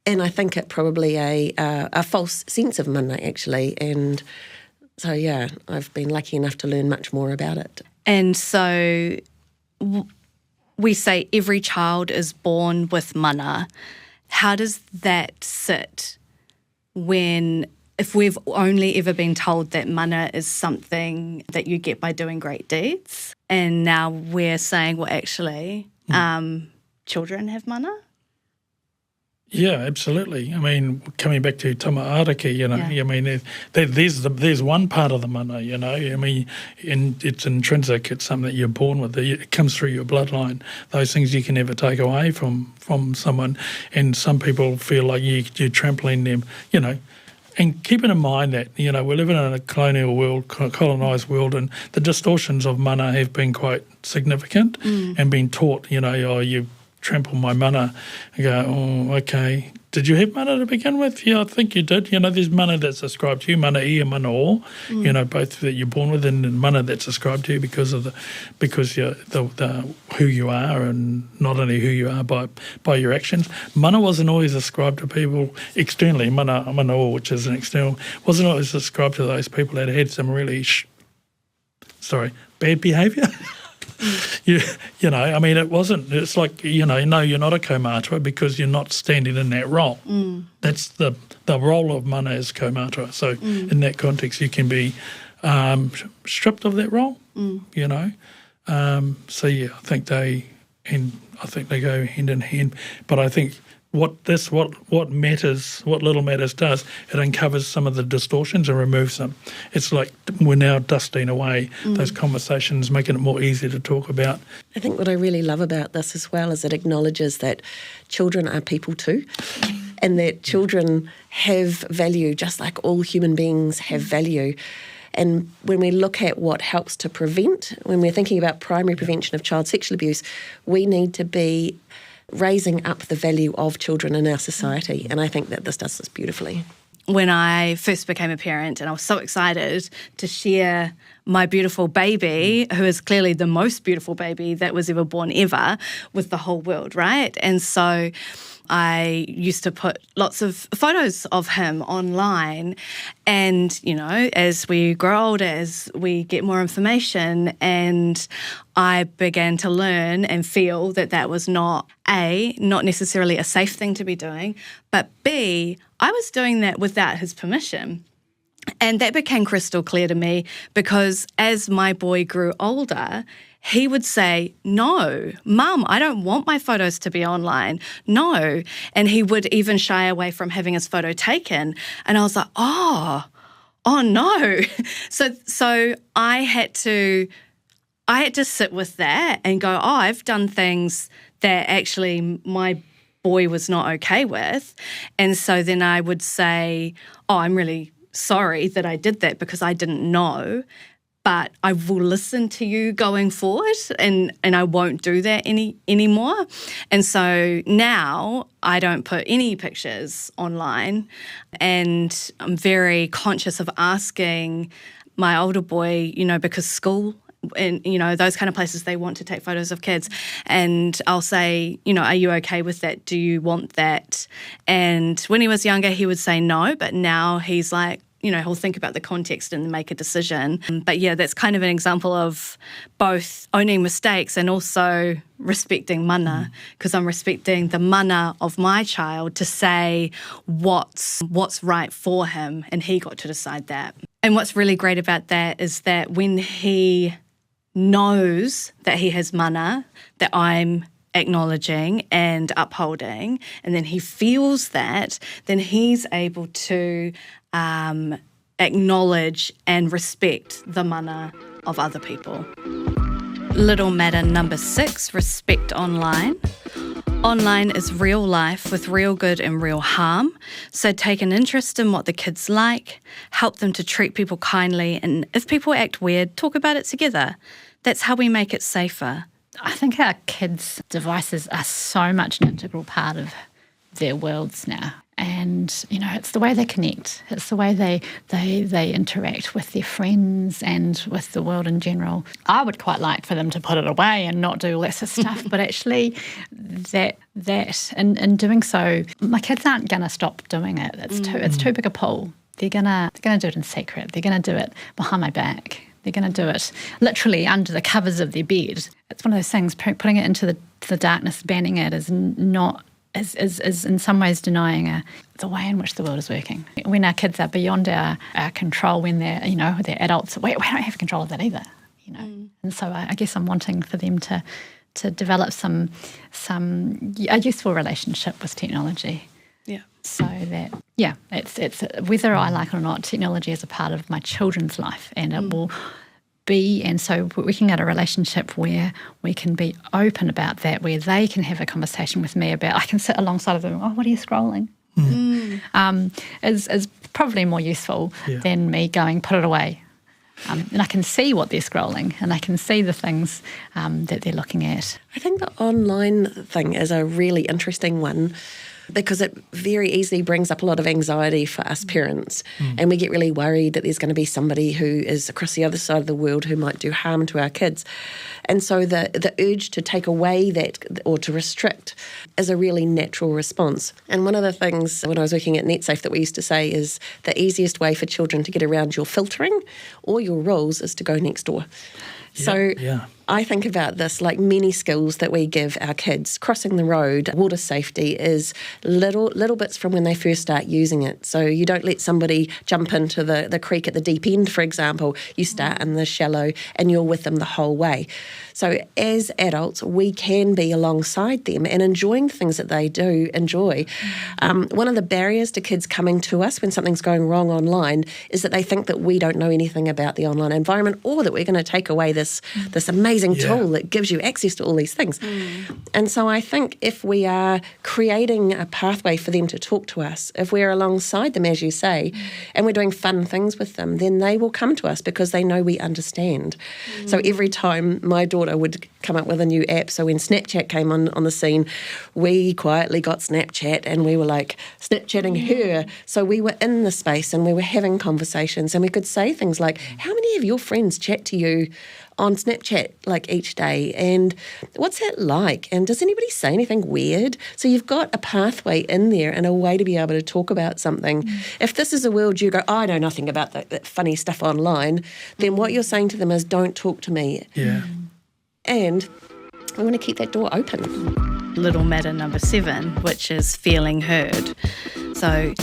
And I think it probably a false sense of mana, actually. And so, yeah, I've been lucky enough to learn much more about it. And so we say every child is born with mana. How does that sit if we've only ever been told that mana is something that you get by doing great deeds, and now we're saying, well, actually, children have mana? Yeah, absolutely. I mean, coming back to tamariki, I mean, there's one part of the mana, I mean, it's intrinsic. It's something that you're born with. It comes through your bloodline. Those things you can never take away from someone. And some people feel like you're trampling them, And keeping in mind that, we're living in a colonial world, colonised world, and the distortions of mana have been quite significant and been taught, trample my mana and go, oh, okay, did you have mana to begin with? Yeah, I think you did. There's mana that's ascribed to you, mana I and mana o, both that you're born with, and mana that's ascribed to you because you're the who you are, and not only who you are by your actions. Mana wasn't always ascribed to people externally. Mana o, which is an external, wasn't always ascribed to those people that had some really bad behaviour. It wasn't. It's like, no, you're not a kaumātua because you're not standing in that role. That's the role of mana is kaumātua. So in that context, you can be stripped of that role. I think they go hand in hand. But I think what Little Matters does, it uncovers some of the distortions and removes them. It's like we're now dusting away those conversations, making it more easy to talk about. I think what I really love about this as well is it acknowledges that children are people too, and that children have value just like all human beings have value. And when we look at what helps to prevent, when we're thinking about primary prevention of child sexual abuse, we need to be raising up the value of children in our society. And I think that this does this beautifully. When I first became a parent, and I was so excited to share my beautiful baby, who is clearly the most beautiful baby that was ever born ever, with the whole world, right? And so I used to put lots of photos of him online, and, as we grow older, as we get more information, and I began to learn and feel that was not necessarily a safe thing to be doing, but B, I was doing that without his permission. And that became crystal clear to me because as my boy grew older, he would say, no, Mum, I don't want my photos to be online. No. And he would even shy away from having his photo taken. And I was like, oh no. So I had to sit with that and go, I've done things that actually my boy was not okay with. And so then I would say, I'm really sorry that I did that because I didn't know, but I will listen to you going forward and I won't do that anymore. And so now I don't put any pictures online, and I'm very conscious of asking my older boy, because school and, those kind of places, they want to take photos of kids. And I'll say, are you okay with that? Do you want that? And when he was younger, he would say no, but now he's like, he'll think about the context and make a decision. But yeah, that's kind of an example of both owning mistakes and also respecting mana, because I'm respecting the mana of my child to say what's right for him, and he got to decide that. And what's really great about that is that when he knows that he has mana, that I'm acknowledging and upholding, and then he feels that, then he's able to acknowledge and respect the mana of other people. Little matter number 6, respect online. Online is real life with real good and real harm. So take an interest in what the kids like, help them to treat people kindly, and if people act weird, talk about it together. That's how we make it safer. I think our kids' devices are so much an integral part of their worlds now. And, it's the way they connect. It's the way they interact with their friends and with the world in general. I would quite like for them to put it away and not do all that sort of stuff. But actually, that in doing so, my kids aren't going to stop doing it. It's too big a pull. They're gonna do it in secret. They're going to do it behind my back. They're going to do it literally under the covers of their bed. It's one of those things, putting it into the darkness, banning it is not... is in some ways denying the way in which the world is working. When our kids are beyond our control, when they're adults, we don't have control of that either. And so I guess I'm wanting for them to develop a useful relationship with technology. Yeah. So that it's whether I like it or not, technology is a part of my children's life, and it will be, and so we can get a relationship where we can be open about that, where they can have a conversation with me about, I can sit alongside of them, what are you scrolling? Is probably more useful than me going, put it away. And I can see what they're scrolling, and I can see the things that they're looking at. I think the online thing is a really interesting one because it very easily brings up a lot of anxiety for us parents. And we get really worried that there's going to be somebody who is across the other side of the world who might do harm to our kids. And so the urge to take away that or to restrict is a really natural response. And one of the things when I was working at NetSafe that we used to say is the easiest way for children to get around your filtering or your rules is to go next door. So I think about this like many skills that we give our kids. Crossing the road, water safety is little bits from when they first start using it. So you don't let somebody jump into the creek at the deep end, for example. You start in the shallow and you're with them the whole way. So as adults, we can be alongside them and enjoying things that they do enjoy. One of the barriers to kids coming to us when something's going wrong online is that they think that we don't know anything about the online environment or that we're going to take away this amazing tool that gives you access to all these things. And so I think if we are creating a pathway for them to talk to us, if we're alongside them, as you say, and we're doing fun things with them, then they will come to us because they know we understand. So every time my daughter would come up with a new app, so when Snapchat came on the scene, we quietly got Snapchat and we were like Snapchatting her. So we were in the space and we were having conversations and we could say things like, how many of your friends chat to you on Snapchat like each day, and what's that like, and does anybody say anything weird? So you've got a pathway in there and a way to be able to talk about something. If this is a world you go, I know nothing about that funny stuff online, then what you're saying to them is don't talk to me. And we want to keep that door open. Little matter number 7, which is feeling heard. So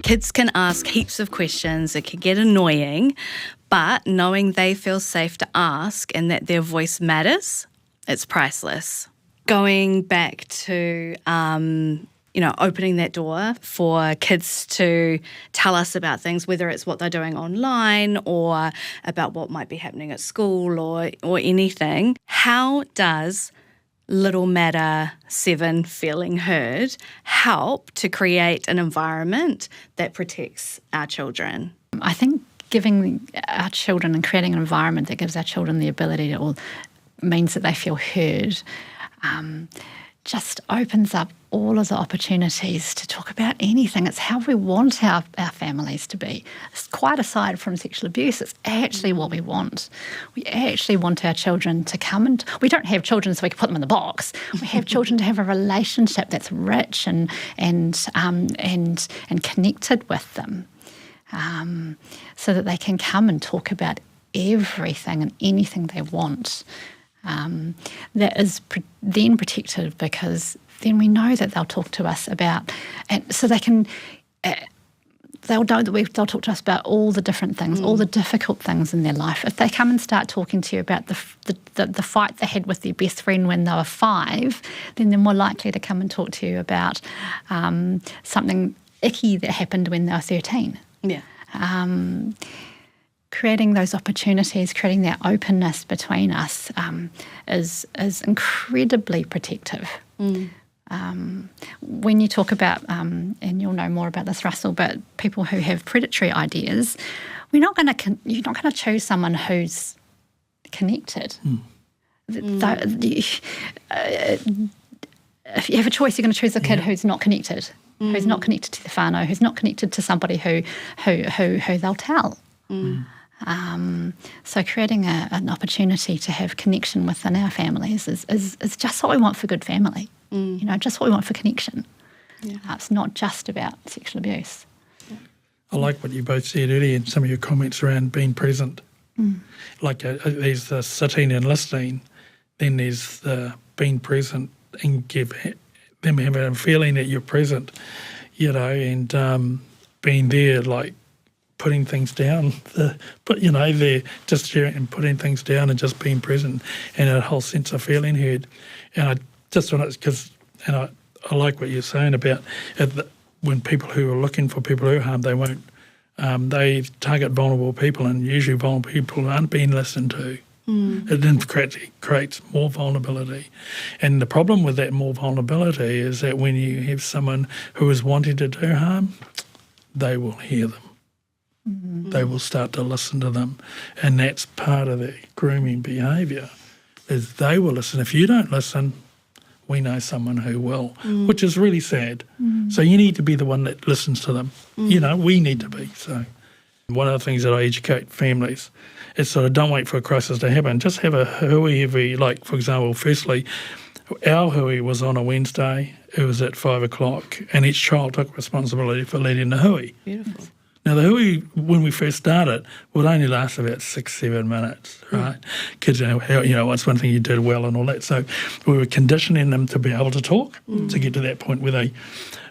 kids can ask heaps of questions. It can get annoying, but knowing they feel safe to ask and that their voice matters, it's priceless. Going back to, opening that door for kids to tell us about things, whether it's what they're doing online or about what might be happening at school or anything. How does Little Matter 7, feeling heard, help to create an environment that protects our children? I think giving our children and creating an environment that gives our children the ability to, or means that they feel heard, just opens up all of the opportunities to talk about anything. It's how we want our families to be. It's quite aside from sexual abuse, it's actually what we want. We actually want our children to come and... We don't have children so we can put them in the box. We have children to have a relationship that's rich and connected with them, so that they can come and talk about everything and anything they want. That is then protected because then we know that they'll talk to us about, and so they can, they'll know that they'll talk to us about all the different things, all the difficult things in their life. If they come and start talking to you about the fight they had with their best friend when they were 5, then they're more likely to come and talk to you about something icky that happened when they were 13. Yeah. Creating those opportunities, creating that openness between us is incredibly protective. When you talk about, and you'll know more about this, Russell, but people who have predatory ideas, you're not going to choose someone who's connected. If you have a choice, you're going to choose a kid who's not connected, who's not connected to the whānau, who's not connected to somebody who they'll tell. So creating an opportunity to have connection within our families is just what we want for good family. Just what we want for connection. It's not just about sexual abuse. I like what you both said earlier and some of your comments around being present. Like there's the sitting and listening, then there's the being present and give them having a feeling that you're present, and being there, like putting things down, they're just sharing and putting things down and just being present and a whole sense of feeling heard. And I just want to, I like what you're saying about when people who are looking for people who harm, they won't, they target vulnerable people, and usually vulnerable people aren't being listened to. It then creates more vulnerability. And the problem with that more vulnerability is that when you have someone who is wanting to do harm, they will hear them. They will start to listen to them. And that's part of the grooming behaviour, is they will listen. If you don't listen, we know someone who will, which is really sad. So you need to be the one that listens to them. You know, we need to be. So one of the things that I educate families is sort of don't wait for a crisis to happen. Just have a hui every, like, for example, firstly, our hui was on a Wednesday. It was at 5 o'clock, and each child took responsibility for leading the hui. Beautiful. Now, the hui, when we first started, would only last about 6-7 minutes, right? Kids, you know, what's one thing you did well and all that. So we were conditioning them to be able to talk, to get to that point where they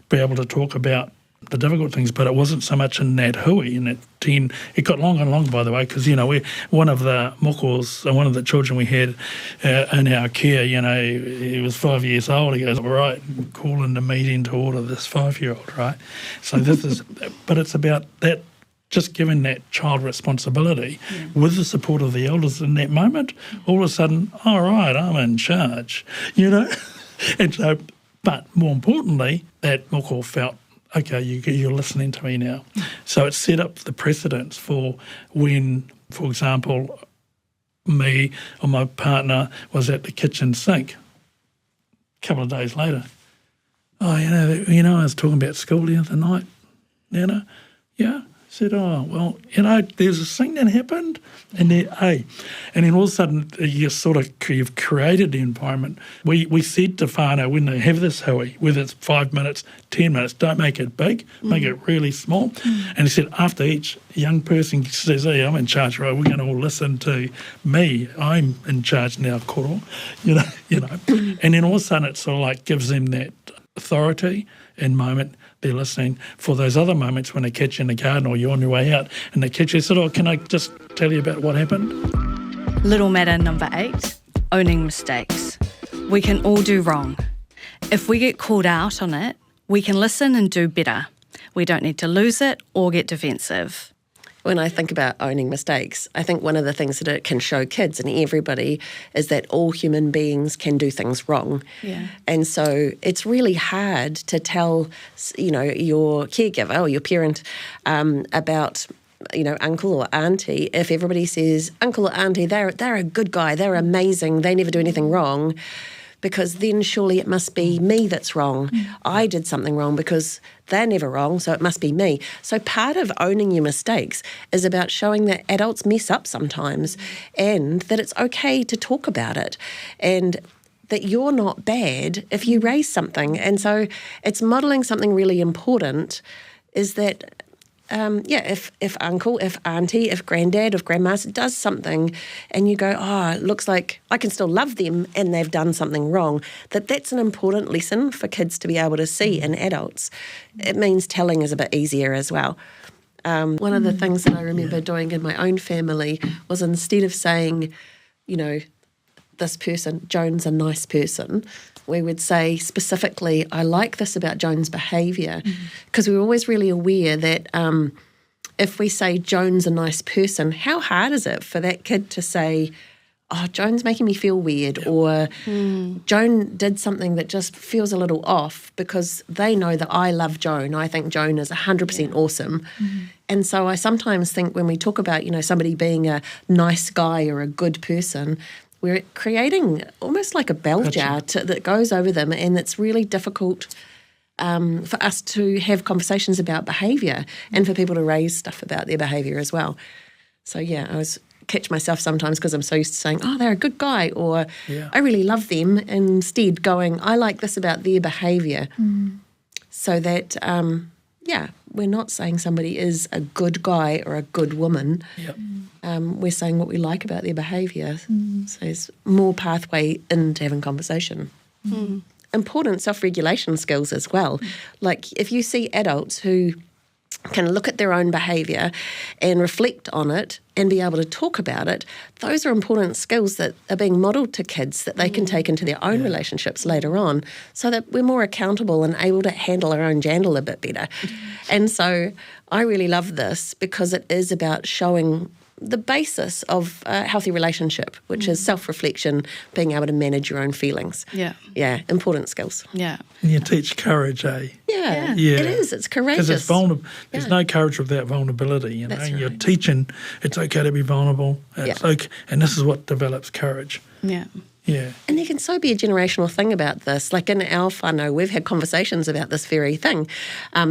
be able to talk about the difficult things, but it wasn't so much in that hui, in that 10. It got longer and longer, by the way, because, you know, one of the mokos, one of the children we had in our care, you know, he was 5 years old. He goes, all right, call in the meeting to order this 5-year-old, right? So this is, but it's about that, just giving that child responsibility with the support of the elders in that moment. All of a sudden, all right, I'm in charge, you know? And so, but more importantly, that moko felt, okay, you're listening to me now. So it set up the precedence for when, for example, me or my partner was at the kitchen sink a couple of days later. Oh, you know, I was talking about school the other night, you know. Yeah. I said, oh, well, you know, there's this thing that happened, and then, and then all of a sudden you've created the environment. We said to whānau when they have this hui, whether it's 5 minutes, 10 minutes, don't make it big, make it really small. And he said after each young person says, hey, I'm in charge, right, we're going to all listen to me. I'm in charge now, koro, you know. And then all of a sudden it sort of like gives them that authority and moment. They're listening for those other moments when they catch you in the garden or you're on your way out and they catch you. Said, oh, can I just tell you about what happened? Little matter number 8, owning mistakes. We can all do wrong. If we get called out on it, we can listen and do better. We don't need to lose it or get defensive. When I think about owning mistakes, I think one of the things that it can show kids and everybody is that all human beings can do things wrong. Yeah. And so it's really hard to tell, you know, your caregiver or your parent about, you know, uncle or auntie. If everybody says, uncle or auntie, they're a good guy, they're amazing, they never do anything wrong, because then surely it must be me that's wrong. I did something wrong because they're never wrong, so it must be me. So part of owning your mistakes is about showing that adults mess up sometimes and that it's okay to talk about it and that you're not bad if you raise something. And so it's modelling something really important is that if uncle, if auntie, if granddad, if grandma does something and you go, oh, it looks like I can still love them and they've done something wrong, that's an important lesson for kids to be able to see in adults. It means telling is a bit easier as well. One of the things that I remember doing in my own family was instead of saying, you know, this person, Joan's a nice person, we would say specifically, I like this about Joan's behaviour, because we were always really aware that if we say Joan's a nice person, how hard is it for that kid to say, oh, Joan's making me feel weird, or Joan did something that just feels a little off, because they know that I love Joan. I think Joan is 100% awesome. And so I sometimes think when we talk about, you know, somebody being a nice guy or a good person, we're creating almost like a bell jar that goes over them, and it's really difficult for us to have conversations about behaviour and for people to raise stuff about their behaviour as well. So, yeah, I catch myself sometimes because I'm so used to saying, oh, they're a good guy, or I really love them, instead going, I like this about their behaviour, so that, we're not saying somebody is a good guy or a good woman. We're saying what we like about their behaviour. So there's more pathway into having conversation. Important self-regulation skills as well. Like if you see adults who can look at their own behaviour and reflect on it and be able to talk about it, those are important skills that are being modelled to kids that they can take into their own relationships later on, so that we're more accountable and able to handle our own jandle a bit better. And so I really love this because it is about showing the basis of a healthy relationship, which is self-reflection, being able to manage your own feelings. Yeah, important skills. Yeah. And you teach courage, eh? Yeah, Yeah, Yeah. it is. It's courageous. Because it's vulnerable. There's no courage without vulnerability. You know, That's you're right. teaching it's okay to be vulnerable. It's okay, and this is what develops courage. Yeah. Yeah. And there can so be a generational thing about this. Like in our whānau, we've had conversations about this very thing.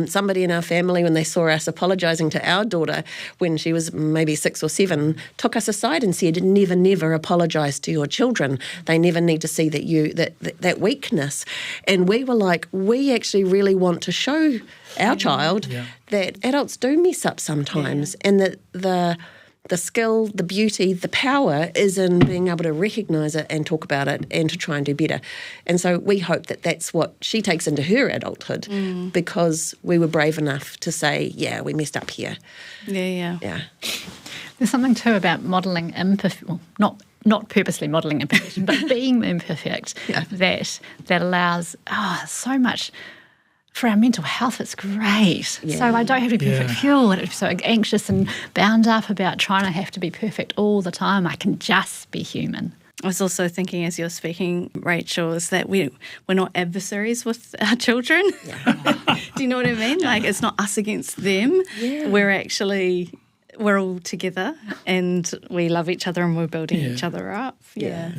Somebody in our family, when they saw us apologising to our daughter when she was maybe 6 or 7, took us aside and said, never, never apologise to your children. They never need to see that weakness. And we were like, we actually really want to show our child that adults do mess up sometimes, and that the skill, the beauty, the power is in being able to recognise it and talk about it and to try and do better. And so we hope that that's what she takes into her adulthood, because we were brave enough to say, yeah, we messed up here. Yeah. There's something too about modelling imperfection, well, not purposely modelling imperfection, but being imperfect, that allows so much. For our mental health, it's great. Yeah. So I don't have to be perfect. I'm so anxious and bound up about trying to have to be perfect all the time. I can just be human. I was also thinking as you're speaking, Rachel, is that we're not adversaries with our children. Do you know what I mean? Like, it's not us against them. Yeah. We're all together and we love each other and we're building each other up. Yeah.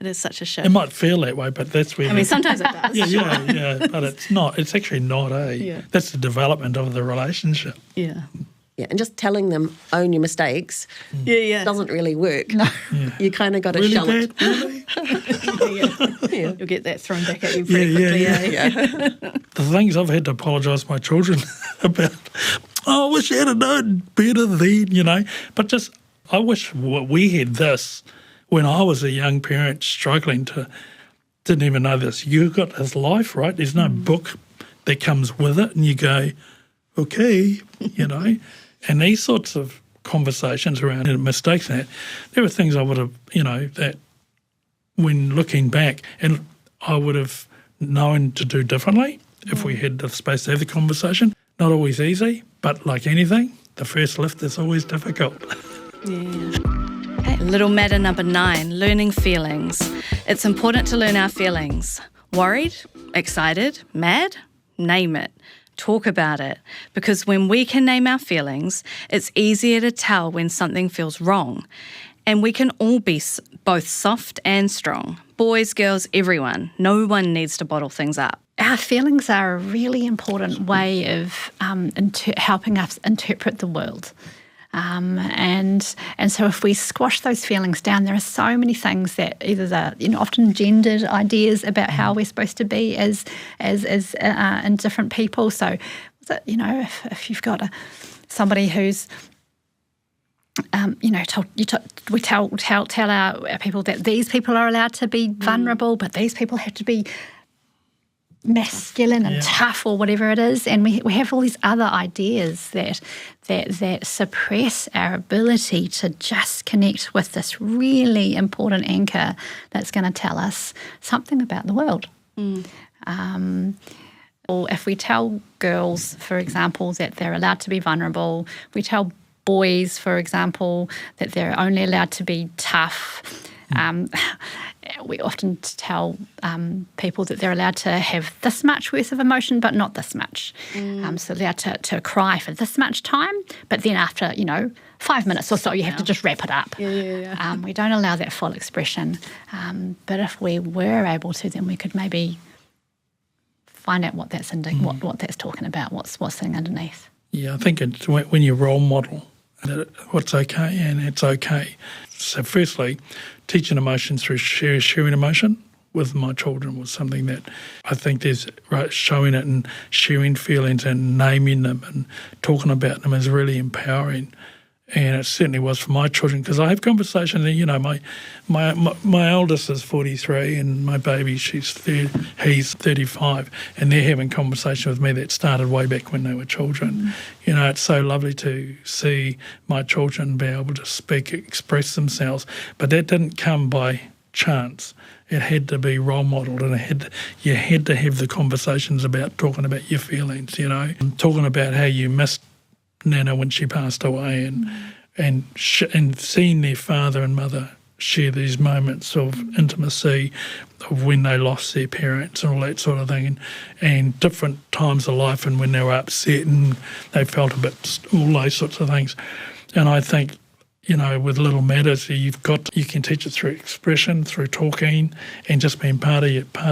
It is such a shift. It might feel that way, but that's where... I mean, sometimes it does. Yeah, but it's not. It's actually not, eh? Yeah. That's the development of the relationship. Yeah. Yeah, and just telling them, own your mistakes, doesn't really work. No. Yeah. You kind of got to Really shell bad? it. Really? You'll get that thrown back at you pretty quickly. The things I've had to apologise to my children about, I wish I had known better then, you know. But just, I wish we had this when I was a young parent struggling didn't even know this. You've got this life, right? There's no book that comes with it, and you go, okay, you know. And these sorts of conversations around mistakes and that, there were things I would have, you know, that when looking back, and I would have known to do differently if we had the space to have the conversation. Not always easy, but like anything, the first lift is always difficult. Okay, little matter number 9, learning feelings. It's important to learn our feelings. Worried, excited, mad, name it. Talk about it, because when we can name our feelings, it's easier to tell when something feels wrong. And we can all be both soft and strong. Boys, girls, everyone. No one needs to bottle things up. Our feelings are a really important way of helping us interpret the world. And so if we squash those feelings down, there are so many things that either the often gendered ideas about how we're supposed to be as in different people. So, if you've got somebody who's we tell our people that these people are allowed to be vulnerable, but these people have to be masculine and tough or whatever it is, and we have all these other ideas that suppress our ability to just connect with this really important anchor that's going to tell us something about the world. Or if we tell girls, for example, that they're allowed to be vulnerable, we tell boys, for example, that they're only allowed to be tough. We often tell people that they're allowed to have this much worth of emotion, but not this much. So they're allowed to cry for this much time, but then after, 5 minutes or so, you have to just wrap it up. We don't allow that full expression. But if we were able to, then we could maybe find out what that's what that's talking about, what's sitting underneath. Yeah, I think it's when you role model what's okay and it's okay. So firstly, teaching emotions through sharing emotion with my children was something that I think showing it and sharing feelings and naming them and talking about them is really empowering. And it certainly was for my children, because I have conversations. My eldest is 43, and my baby, he's 35, and they're having conversations with me that started way back when they were children. It's so lovely to see my children be able to speak, express themselves, but that didn't come by chance. It had to be role modelled, and you had to have the conversations about talking about your feelings. Talking about how you missed Nana when she passed away, and seeing their father and mother share these moments of intimacy, of when they lost their parents and all that sort of thing, and different times of life, and when they were upset and they felt a bit, all those sorts of things. And I think, with little matters, you can teach it through expression, through talking, and just being part of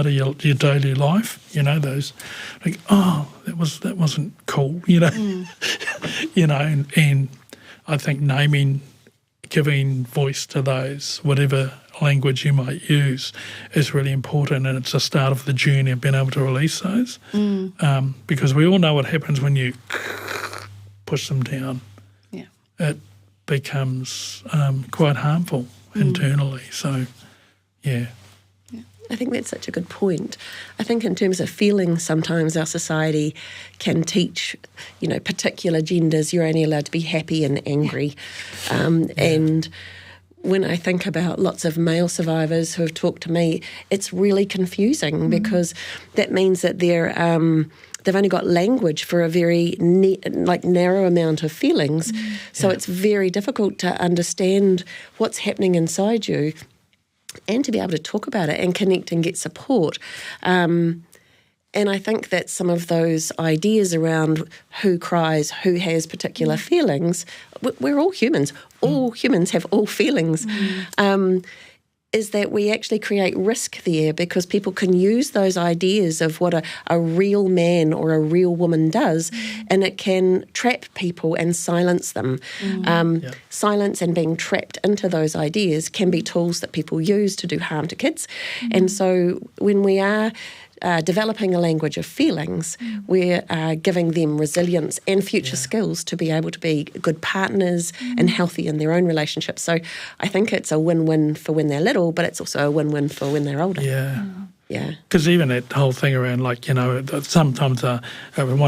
your daily life. Those like, oh, that wasn't cool. And I think naming, giving voice to those, whatever language you might use, is really important, and it's the start of the journey of being able to release those. Because we all know what happens when you push them down. Yeah. It becomes quite harmful internally. So, yeah. I think that's such a good point. I think in terms of feelings, sometimes our society can teach, particular genders, you're only allowed to be happy and angry. And when I think about lots of male survivors who have talked to me, it's really confusing because that means that they've only got language for a very narrow amount of feelings. So it's very difficult to understand what's happening inside you and to be able to talk about it and connect and get support. And I think that some of those ideas around who cries, who has particular feelings, we're all humans. All humans have all feelings. Is that we actually create risk there because people can use those ideas of what a real man or a real woman does, and it can trap people and silence them. Silence and being trapped into those ideas can be tools that people use to do harm to kids. And so when we are developing a language of feelings, we're giving them resilience and future skills to be able to be good partners and healthy in their own relationships. So I think it's a win-win for when they're little, but it's also a win-win for when they're older. Yeah. Because even that whole thing around, sometimes one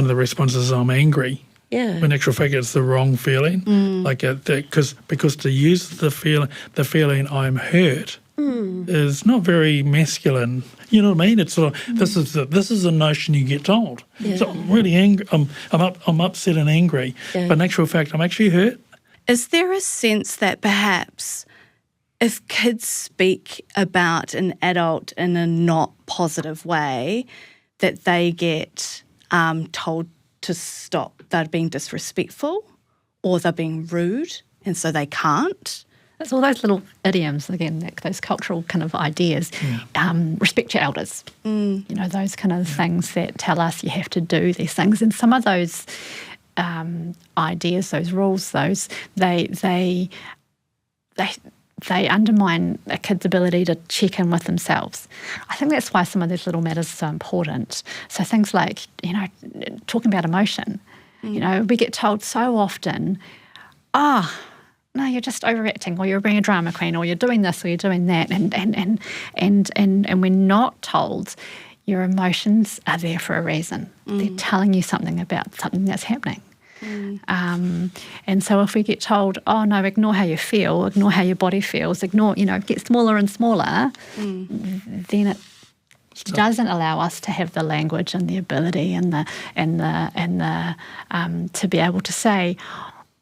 of the responses is I'm angry. Yeah. When in actual fact it's the wrong feeling. Because to use the feeling I'm hurt is not very masculine. You know what I mean? It's sort of this is the notion you get told. So I'm really angry. I'm upset and angry, but in actual fact I'm actually hurt. Is there a sense that perhaps if kids speak about an adult in a not positive way, that they get told to stop? They're being disrespectful or they're being rude, and so they can't? It's all those little idioms, again, those cultural kind of ideas. Respect your elders. Those kind of things that tell us you have to do these things. And some of those ideas, those rules, they undermine a kid's ability to check in with themselves. I think that's why some of these little matters are so important. So things like, talking about emotion. We get told so often, no, you're just overreacting, or you're being a drama queen, or you're doing this, or you're doing that, and we're not told your emotions are there for a reason. They're telling you something about something that's happening. And so if we get told, oh no, ignore how you feel, ignore how your body feels, ignore, get smaller and smaller, then it doesn't allow us to have the language and the ability and the to be able to say,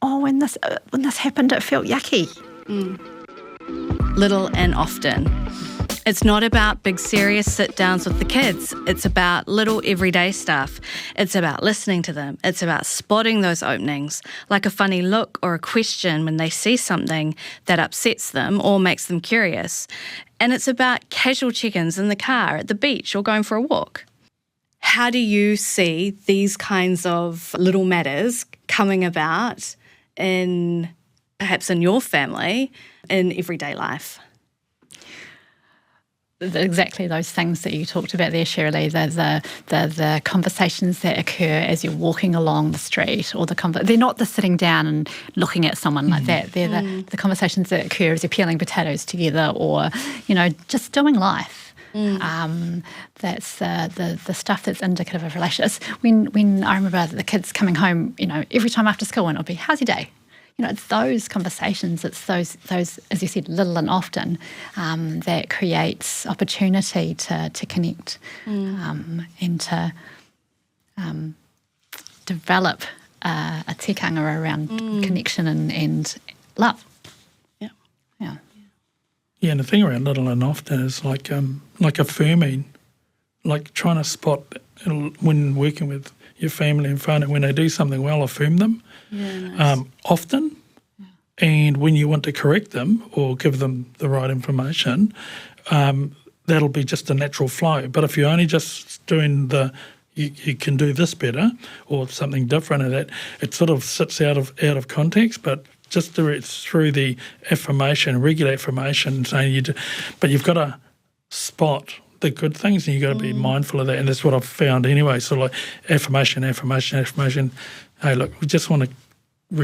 oh, when this happened, it felt yucky. Little and often. It's not about big serious sit-downs with the kids. It's about little everyday stuff. It's about listening to them. It's about spotting those openings, like a funny look or a question when they see something that upsets them or makes them curious. And it's about casual check-ins in the car, at the beach, or going for a walk. How do you see these kinds of little matters coming about perhaps in your family, in everyday life? Exactly those things that you talked about there, Sherilee, the conversations that occur as you're walking along the street, or they're not the sitting down and looking at someone like that. They're the conversations that occur as you're peeling potatoes together, or just doing life. That's the stuff that's indicative of relationships. When I remember the kids coming home, every time after school, and it'll be, how's your day? It's those conversations, it's those, as you said, little and often, that creates opportunity to connect and to develop a tikanga around connection and love. Yeah. Yeah. Yeah, and the thing around little and often is like affirming, like trying to spot when working with your family and whānau, when they do something well, affirm them often. And when you want to correct them or give them the right information, that'll be just a natural flow. But if you're only just doing you can do this better or something different, and that it sort of sits out of context, but just through the affirmation, regular affirmation, saying but you've got to spot the good things and you've got to be mindful of that. And that's what I've found anyway. So like affirmation. Hey, look, we just want to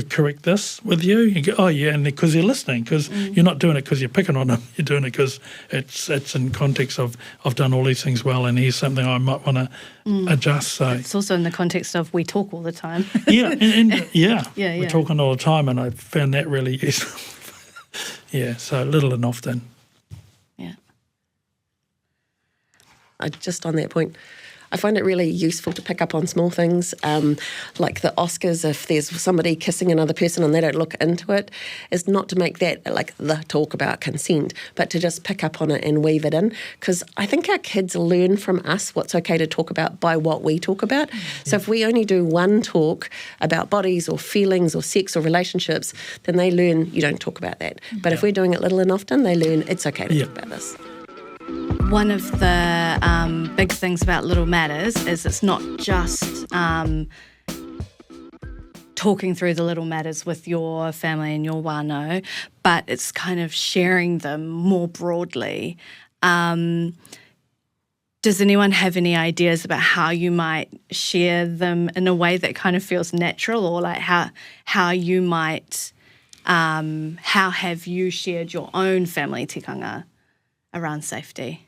correct this with you. You go, oh yeah, and because you're listening, because you're not doing it because you're picking on them. You're doing it because it's in context of I've done all these things well, and here's something I might want to adjust. So it's also in the context of we talk all the time. We're talking all the time, and I found that really useful. So little and often. Yeah. Just on that point, I find it really useful to pick up on small things, like the Oscars. If there's somebody kissing another person and they don't look into it, is not to make that like the talk about consent, but to just pick up on it and weave it in. Because I think our kids learn from us what's okay to talk about by what we talk about. So if we only do one talk about bodies or feelings or sex or relationships, then they learn you don't talk about that. But if we're doing it little and often, they learn it's okay to talk about this. One of the big things about Little Matters is it's not just talking through the little matters with your family and your wānau, but it's kind of sharing them more broadly. Does anyone have any ideas about how you might share them in a way that kind of feels natural, or like how you might, how have you shared your own family tikanga around safety?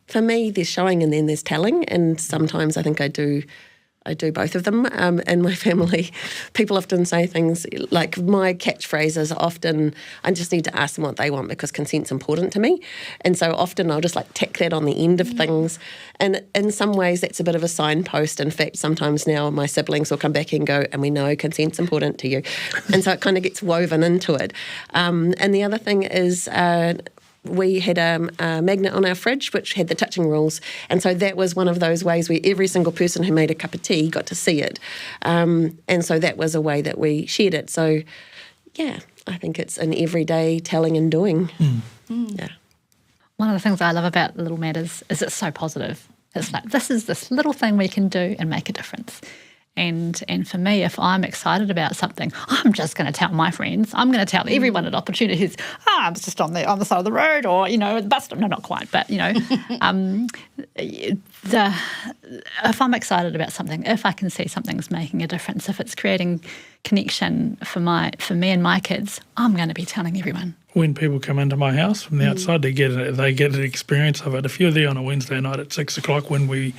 For me, there's showing and then there's telling, and sometimes I think I do both of them. In my family, people often say things like, my catchphrases are often, I just need to ask them what they want because consent's important to me. And so often I'll just like tack that on the end of things. And in some ways that's a bit of a signpost. In fact, sometimes now my siblings will come back and go, and we know consent's important to you. And so it kind of gets woven into it. And the other thing is, we had a magnet on our fridge which had the touching rules, and so that was one of those ways where every single person who made a cup of tea got to see it, and so that was a way that we shared it. So yeah, I think it's an everyday telling and doing. Yeah. One of the things I love about Little Matters is it's so positive. It's like, this is this little thing we can do and make a difference. And for me, if I'm excited about something, I'm just going to tell my friends. I'm going to tell everyone at opportunities, I was just on the side of the road, or, the bus stop. No, not quite, but, if I'm excited about something, if I can see something's making a difference, if it's creating connection for me and my kids, I'm going to be telling everyone. When people come into my house from the outside, they get an experience of it. If you're there on a Wednesday night at 6 o'clock when we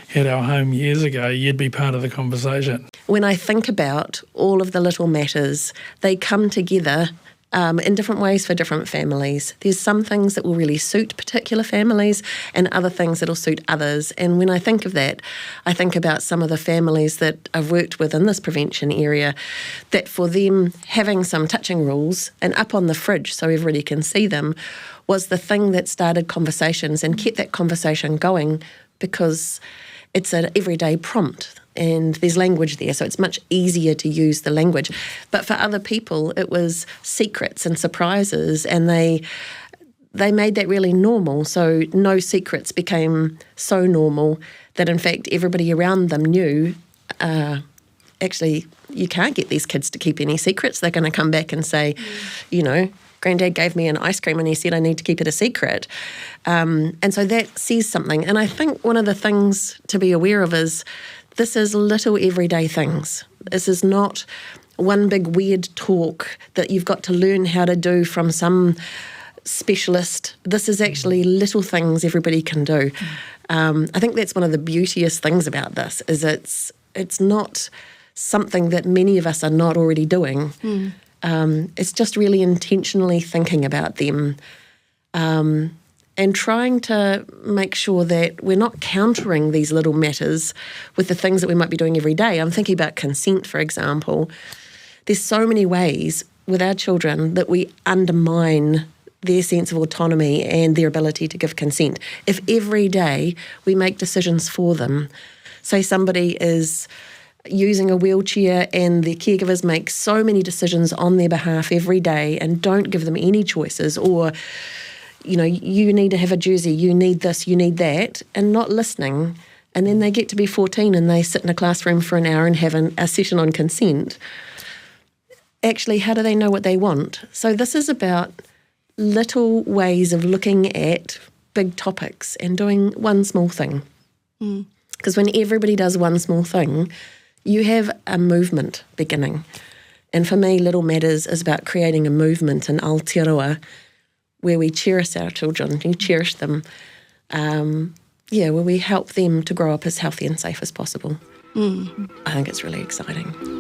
had our home years ago, you'd be part of the conversation. When I think about all of the little matters, they come together in different ways for different families. There's some things that will really suit particular families and other things that will suit others. And when I think of that, I think about some of the families that I've worked with in this prevention area, that for them having some touching rules and up on the fridge so everybody can see them was the thing that started conversations and kept that conversation going, because it's an everyday prompt. And there's language there, so it's much easier to use the language. But for other people, it was secrets and surprises, and they made that really normal. So no secrets became so normal that, in fact, everybody around them knew, actually, you can't get these kids to keep any secrets. They're going to come back and say, Granddad gave me an ice cream and he said I need to keep it a secret. And so that says something. And I think one of the things to be aware of is this is little everyday things. This is not one big weird talk that you've got to learn how to do from some specialist. This is actually little things everybody can do. I think that's one of the beauteous things about this, is it's not something that many of us are not already doing. It's just really intentionally thinking about them and trying to make sure that we're not countering these little matters with the things that we might be doing every day. I'm thinking about consent, for example. There's so many ways with our children that we undermine their sense of autonomy and their ability to give consent. If every day we make decisions for them, say somebody is using a wheelchair and their caregivers make so many decisions on their behalf every day and don't give them any choices, or, you know, you need to have a jersey, you need this, you need that, and not listening, and then they get to be 14 and they sit in a classroom for an hour and have a session on consent. Actually, how do they know what they want? So this is about little ways of looking at big topics and doing one small thing. Because when everybody does one small thing, you have a movement beginning. And for me, Little Matters is about creating a movement in Aotearoa where we cherish our children, we cherish them, where we help them to grow up as healthy and safe as possible. I think it's really exciting.